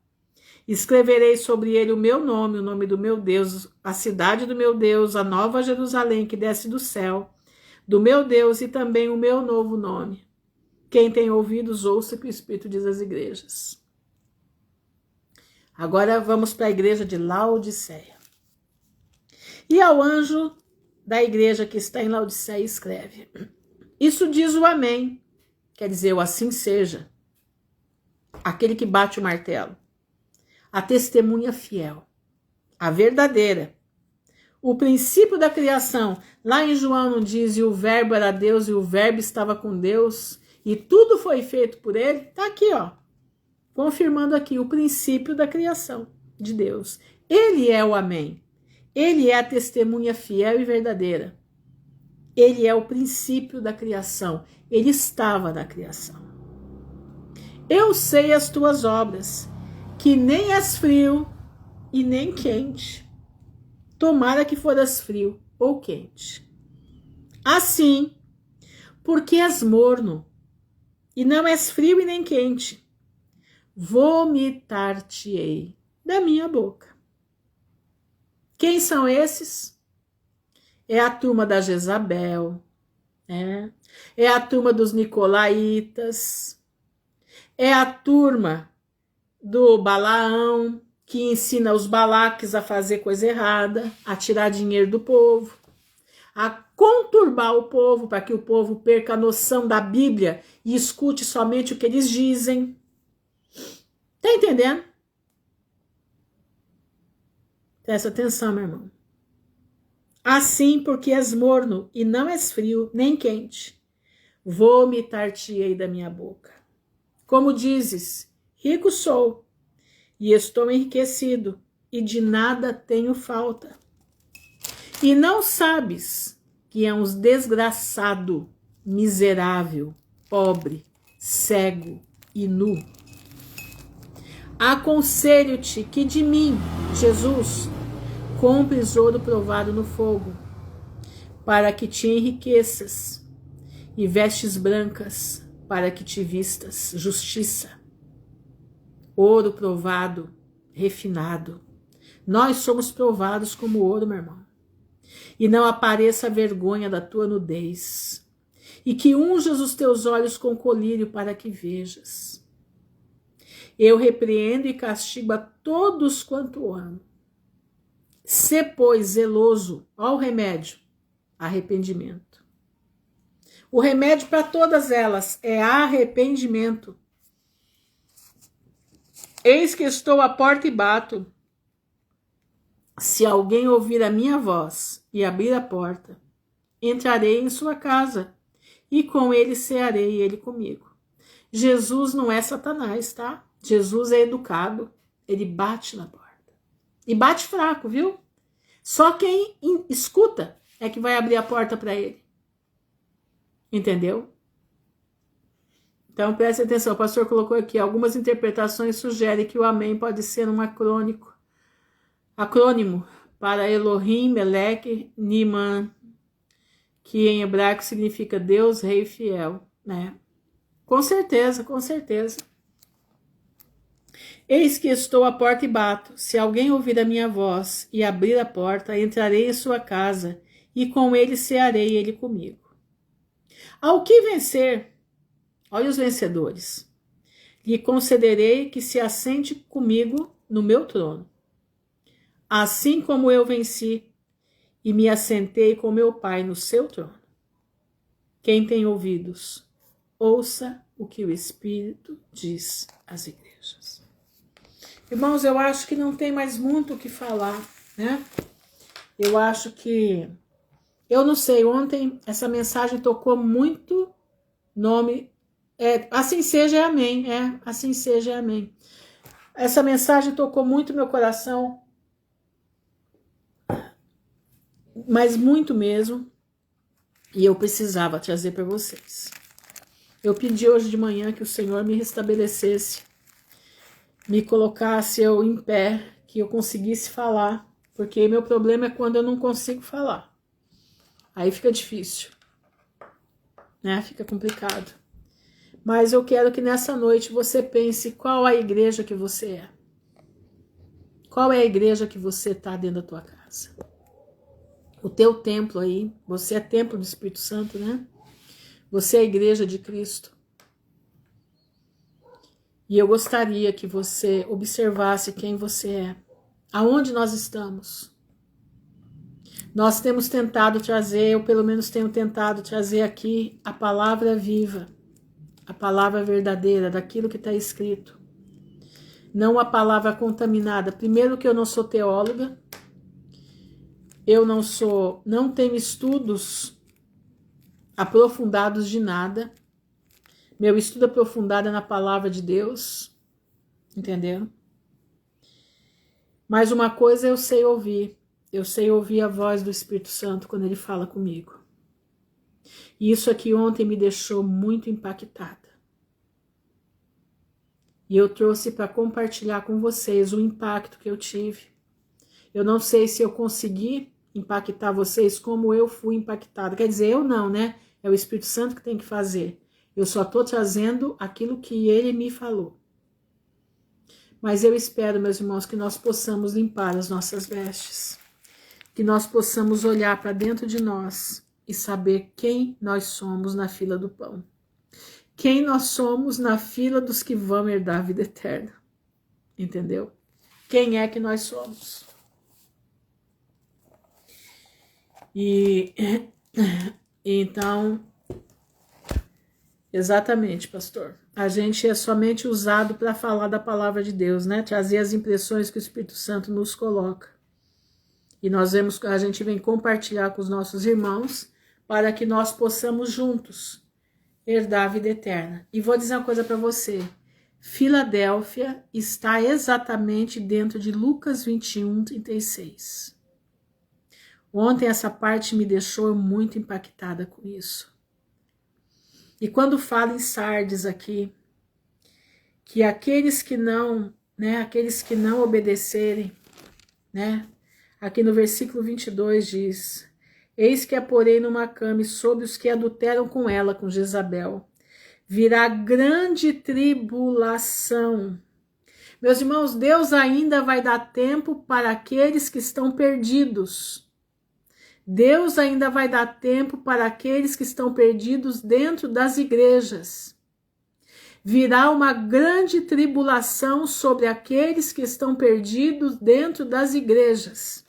Escreverei sobre ele o meu nome, o nome do meu Deus, a cidade do meu Deus, a nova Jerusalém que desce do céu, do meu Deus, e também o meu novo nome. Quem tem ouvidos, ouça o que o Espírito diz às igrejas. Agora vamos para a igreja de Laodiceia. E ao anjo da igreja que está em Laodiceia escreve: isso diz o Amém, quer dizer, o assim seja, aquele que bate o martelo, a testemunha fiel, a verdadeira, o princípio da criação. Lá em João não diz: e o verbo era Deus, e o verbo estava com Deus, e tudo foi feito por ele? Tá aqui, ó, confirmando aqui o princípio da criação de Deus. Ele é o Amém. Ele é a testemunha fiel e verdadeira. Ele é o princípio da criação. Ele estava na criação. Eu sei as tuas obras, que nem és frio e nem quente. Tomara que foras frio ou quente. Assim, porque és morno, e não és frio e nem quente, vomitar-te-ei da minha boca. Quem são esses? É a turma da Jezabel, é a turma dos Nicolaítas, É a turma do Balaão, que ensina os Balaques a fazer coisa errada, a tirar dinheiro do povo, a conturbar o povo para que o povo perca a noção da Bíblia e escute somente o que eles dizem. Tá entendendo? Presta atenção, meu irmão. Assim, porque és morno e não és frio, nem quente, vomitar-te-ei da minha boca. Como dizes, rico sou, e estou enriquecido, e de nada tenho falta. E não sabes que é um desgraçado, miserável, pobre, cego e nu. Aconselho-te que de mim, Jesus, compres ouro provado no fogo, para que te enriqueças, e vestes brancas, para que te vistas justiça. Ouro provado, refinado. Nós somos provados como ouro, meu irmão. E não apareça a vergonha da tua nudez. E que unjas os teus olhos com colírio para que vejas. Eu repreendo e castigo a todos quanto amo. Sê, pois, zeloso. Ó o remédio, arrependimento. O remédio para todas elas é arrependimento. Eis que estou à porta e bato. Se alguém ouvir a minha voz e abrir a porta, entrarei em sua casa e com ele cearei e ele comigo. Jesus não é Satanás, tá? Jesus é educado, ele bate na porta. E bate fraco, viu? Só quem escuta é que vai abrir a porta para ele. Entendeu? Então preste atenção, o pastor colocou aqui, algumas interpretações sugerem que o amém pode ser um acrônimo para Elohim, Meleque, Niman, que em hebraico significa Deus, Rei Fiel, né? Com certeza, com certeza. Eis que estou à porta e bato. Se alguém ouvir a minha voz e abrir a porta, entrarei em sua casa e com ele cearei ele comigo. Ao que vencer, olha os vencedores, lhe concederei que se assente comigo no meu trono. Assim como eu venci e me assentei com meu Pai no seu trono. Quem tem ouvidos, ouça o que o Espírito diz às igrejas. Irmãos, eu acho que não tem mais muito o que falar, né? Eu acho que... Eu não sei, ontem essa mensagem tocou muito nome... assim seja, amém. Assim seja, amém. Essa mensagem tocou muito meu coração, mas muito mesmo, e eu precisava trazer para vocês. Eu pedi hoje de manhã que o Senhor me restabelecesse, me colocasse eu em pé, que eu conseguisse falar, porque meu problema é quando eu não consigo falar. Aí fica difícil, né? Fica complicado. Mas eu quero que nessa noite você pense qual a igreja que você é. Qual é a igreja que você está dentro da tua casa? O teu templo aí, você é templo do Espírito Santo, né? Você é a igreja de Cristo. E eu gostaria que você observasse quem você é. Aonde nós estamos? Nós temos tentado trazer, eu pelo menos tenho tentado trazer aqui a palavra viva, a palavra verdadeira, daquilo que está escrito. Não a palavra contaminada. Primeiro que eu não sou teóloga, eu não tenho estudos aprofundados de nada. Meu estudo aprofundado é na palavra de Deus, entendeu? Mas uma coisa eu sei ouvir a voz do Espírito Santo quando ele fala comigo. E isso aqui ontem me deixou muito impactada. E eu trouxe para compartilhar com vocês o impacto que eu tive. Eu não sei se eu consegui impactar vocês como eu fui impactada. Quer dizer, eu não, né? É o Espírito Santo que tem que fazer. Eu só estou trazendo aquilo que ele me falou. Mas eu espero, meus irmãos, que nós possamos limpar as nossas vestes. Que nós possamos olhar para dentro de nós e saber quem nós somos na fila do pão. quem nós somos na fila dos que vão herdar a vida eterna. Entendeu? Quem é que nós somos? E então, exatamente, pastor. A gente é somente usado para falar da palavra de Deus, né? Trazer as impressões que o Espírito Santo nos coloca. E a gente vem compartilhar com os nossos irmãos para que nós possamos juntos herdar a vida eterna. E vou dizer uma coisa para você. Filadélfia está exatamente dentro de Lucas 21:36. Ontem essa parte me deixou muito impactada com isso. E quando fala em Sardes aqui, que aqueles que não obedecerem, né? Aqui no versículo 22 diz: eis que a porei numa cama e sobre os que adulteram com ela, com Jezabel, virá grande tribulação. Meus irmãos, Deus ainda vai dar tempo para aqueles que estão perdidos. Deus ainda vai dar tempo para aqueles que estão perdidos dentro das igrejas. Virá uma grande tribulação sobre aqueles que estão perdidos dentro das igrejas,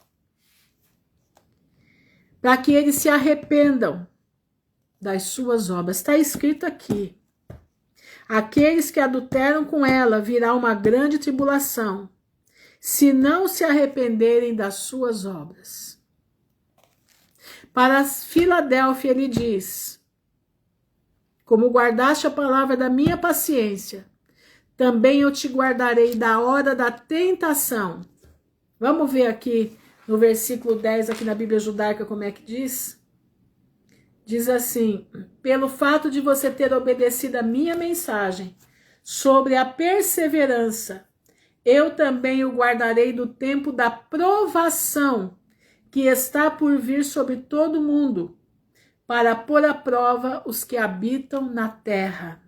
para que eles se arrependam das suas obras. Está escrito aqui: aqueles que adulteram com ela, virá uma grande tribulação, se não se arrependerem das suas obras. Para Filadélfia ele diz: como guardaste a palavra da minha paciência, também eu te guardarei da hora da tentação. Vamos ver aqui no versículo 10, aqui na Bíblia Judaica, como é que diz? Diz assim: pelo fato de você ter obedecido a minha mensagem sobre a perseverança, eu também o guardarei do tempo da provação que está por vir sobre todo mundo, para pôr à prova os que habitam na terra.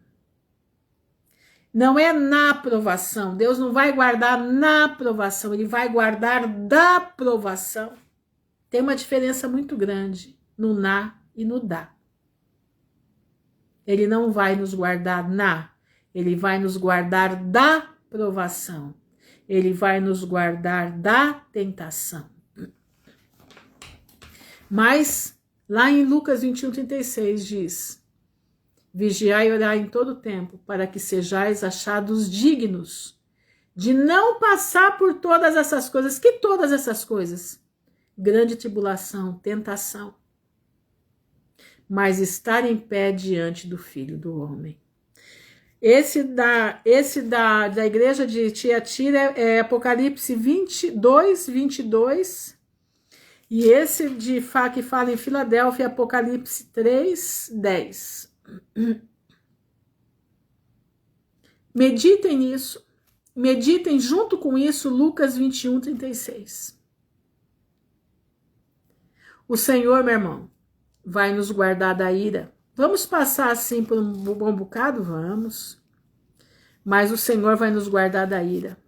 Não é na provação. Deus não vai guardar na provação, ele vai guardar da provação. Tem uma diferença muito grande no na e no da. Ele não vai nos guardar na, ele vai nos guardar da provação. Ele vai nos guardar da tentação. Mas lá em Lucas 21:36 diz: vigiai e orai em todo tempo, para que sejais achados dignos de não passar por todas essas coisas. Que todas essas coisas? Grande tribulação, tentação, mas estar em pé diante do Filho do Homem. Esse da igreja de Tiatira é Apocalipse 22. E esse que fala em Filadélfia é Apocalipse 3:10. Meditem nisso. Meditem junto com isso Lucas 21:36. O Senhor, meu irmão, vai nos guardar da ira. Vamos passar assim por um bom bocado? Vamos. Mas o Senhor vai nos guardar da ira.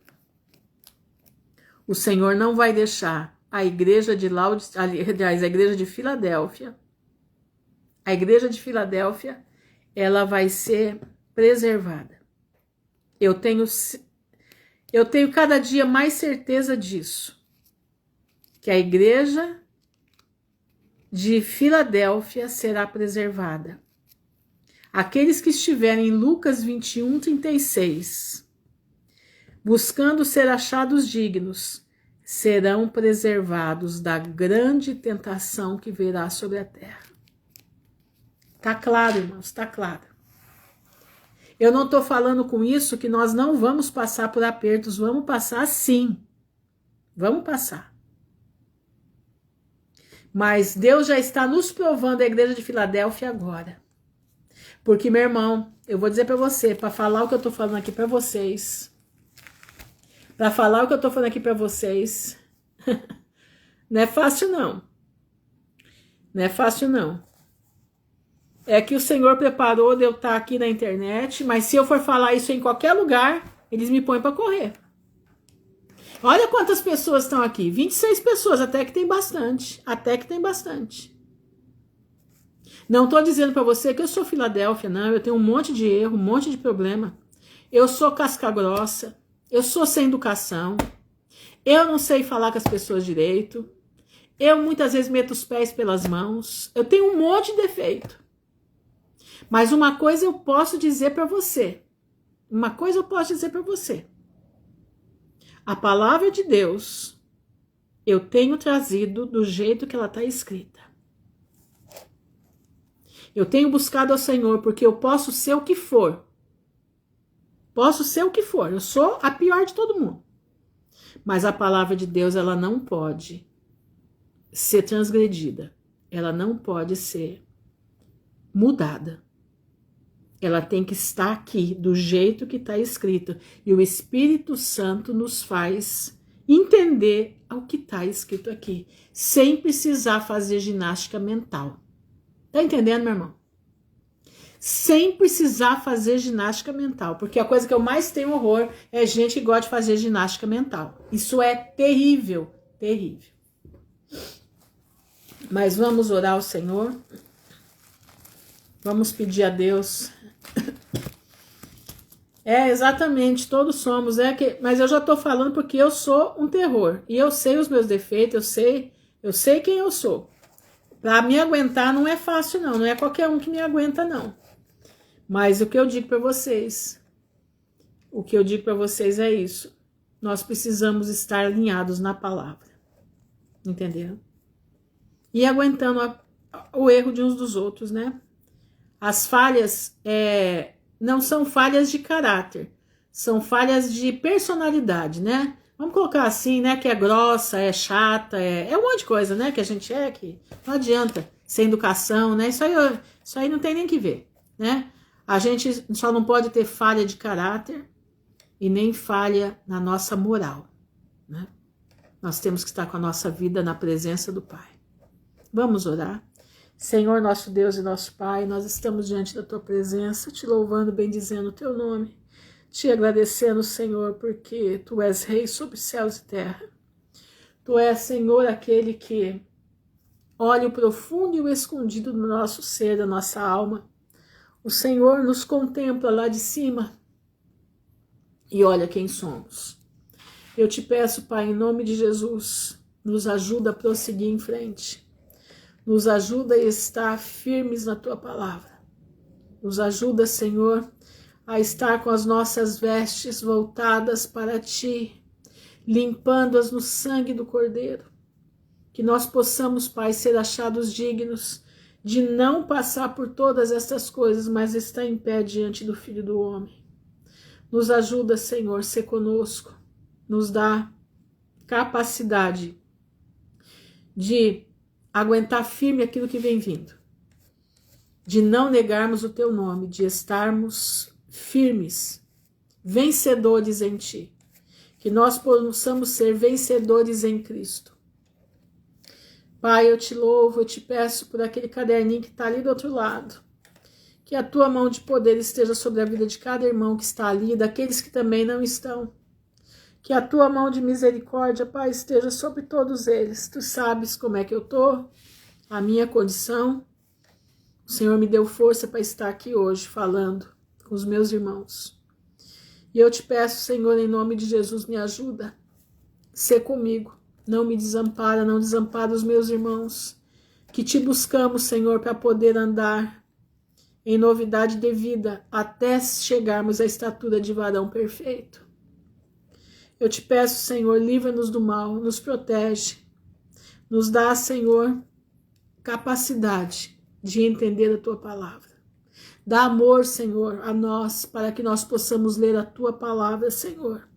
O Senhor não vai deixar a igreja de aliás, a igreja de Filadélfia. A igreja de Filadélfia, ela vai ser preservada. Eu tenho cada dia mais certeza disso. Que a igreja de Filadélfia será preservada. Aqueles que estiverem em Lucas 21:36, buscando ser achados dignos, serão preservados da grande tentação que virá sobre a terra. Tá claro, irmãos, tá claro. Eu não estou falando com isso que nós não vamos passar por apertos, vamos passar sim. Vamos passar. Mas Deus já está nos provando a igreja de Filadélfia agora. Porque, meu irmão, eu vou dizer para você, para falar o que eu estou falando aqui para vocês, não é fácil não. Não é fácil não. É que o Senhor preparou de eu estar aqui na internet, mas se eu for falar isso em qualquer lugar, eles me põem para correr. Olha quantas pessoas estão aqui, 26 pessoas, até que tem bastante, Não estou dizendo para você que eu sou Filadélfia, não. Eu tenho um monte de erro, um monte de problema. Eu sou casca grossa. Eu sou sem educação. Eu não sei falar com as pessoas direito. Eu muitas vezes meto os pés pelas mãos. Eu tenho um monte de defeito. Mas uma coisa eu posso dizer para você. Uma coisa eu posso dizer para você. A palavra de Deus eu tenho trazido do jeito que ela está escrita. Eu tenho buscado ao Senhor porque eu posso ser o que for. Posso ser o que for. Eu sou a pior de todo mundo. Mas a palavra de Deus, ela não pode ser transgredida. Ela não pode ser mudada. Ela tem que estar aqui do jeito que está escrito. E o Espírito Santo nos faz entender o que está escrito aqui, sem precisar fazer ginástica mental. Tá entendendo, meu irmão? Sem precisar fazer ginástica mental, porque a coisa que eu mais tenho horror é gente que gosta de fazer ginástica mental. Isso é terrível, terrível. Mas vamos orar ao Senhor. Vamos pedir a Deus. Exatamente, todos somos. Mas eu já estou falando porque eu sou um terror. E eu sei os meus defeitos, eu sei quem eu sou. Para me aguentar não é fácil, não. Não é qualquer um que me aguenta, não. Mas o que eu digo para vocês, é isso. Nós precisamos estar alinhados na palavra. Entenderam? E aguentando o erro de uns dos outros, né? As falhas não são falhas de caráter, são falhas de personalidade, né? Vamos colocar assim, né? Que é grossa, é chata, é um monte de coisa, né? Que a gente que não adianta, sem educação, né? Isso aí não tem nem que ver, né? A gente só não pode ter falha de caráter e nem falha na nossa moral, né? Nós temos que estar com a nossa vida na presença do Pai. Vamos orar. Senhor, nosso Deus e nosso Pai, nós estamos diante da Tua presença, te louvando, bendizendo o Teu nome, te agradecendo, Senhor, porque Tu és Rei sobre céus e terra. Tu és, Senhor, aquele que olha o profundo e o escondido do nosso ser, da nossa alma. O Senhor nos contempla lá de cima e olha quem somos. Eu te peço, Pai, em nome de Jesus, nos ajuda a prosseguir em frente. Nos ajuda a estar firmes na Tua palavra. Nos ajuda, Senhor, a estar com as nossas vestes voltadas para Ti, limpando-as no sangue do Cordeiro. Que nós possamos, Pai, ser achados dignos de não passar por todas essas coisas, mas estar em pé diante do Filho do Homem. Nos ajuda, Senhor, ser conosco. Nos dá capacidade de aguentar firme aquilo que vem vindo, de não negarmos o Teu nome, de estarmos firmes, vencedores em Ti, que nós possamos ser vencedores em Cristo. Pai, eu te louvo, eu te peço por aquele caderninho que está ali do outro lado, que a Tua mão de poder esteja sobre a vida de cada irmão que está ali, daqueles que também não estão. Que a Tua mão de misericórdia, Pai, esteja sobre todos eles. Tu sabes como é que eu estou, a minha condição. O Senhor me deu força para estar aqui hoje falando com os meus irmãos. E eu te peço, Senhor, em nome de Jesus, me ajuda. Sê comigo. Não me desampara, não desampara os meus irmãos. Que Te buscamos, Senhor, para poder andar em novidade de vida até chegarmos à estatura de varão perfeito. Eu te peço, Senhor, livra-nos do mal, nos protege, nos dá, Senhor, capacidade de entender a Tua palavra. Dá amor, Senhor, a nós, para que nós possamos ler a Tua palavra, Senhor,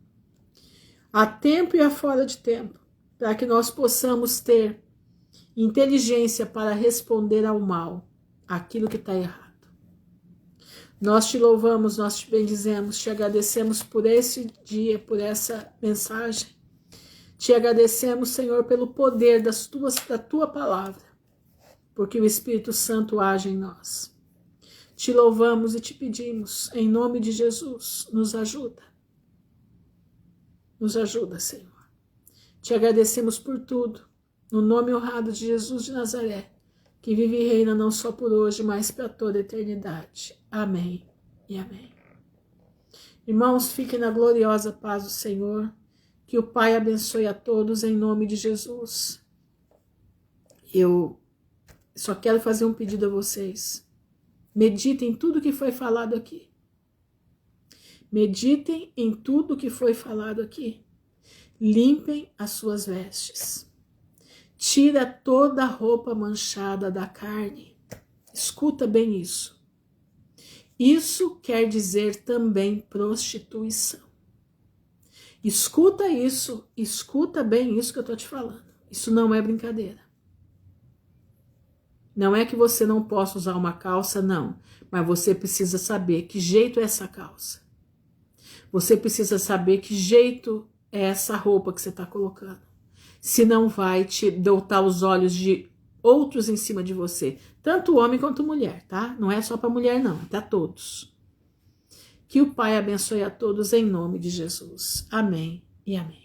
a tempo e a fora de tempo, para que nós possamos ter inteligência para responder ao mal, aquilo que está errado. Nós te louvamos, nós te bendizemos, te agradecemos por esse dia, por essa mensagem. Te agradecemos, Senhor, pelo poder da Tua palavra, porque o Espírito Santo age em nós. Te louvamos e te pedimos, em nome de Jesus, nos ajuda. Nos ajuda, Senhor. Te agradecemos por tudo, no nome honrado de Jesus de Nazaré, que vive e reina não só por hoje, mas para toda a eternidade. Amém e amém. Irmãos, fiquem na gloriosa paz do Senhor, que o Pai abençoe a todos em nome de Jesus. Eu só quero fazer um pedido a vocês. Meditem em tudo que foi falado aqui. Meditem em tudo que foi falado aqui. Limpem as suas vestes. Tira toda a roupa manchada da carne. Escuta bem isso. Isso quer dizer também prostituição. Escuta isso, escuta bem isso que eu estou te falando. Isso não é brincadeira. Não é que você não possa usar uma calça, não. Mas você precisa saber que jeito é essa calça. Você precisa saber que jeito é essa roupa que você está colocando. Senão vai te doutar os olhos de outros em cima de você. Tanto homem quanto mulher, tá? Não é só para mulher, não. É para todos. Que o Pai abençoe a todos em nome de Jesus. Amém e amém.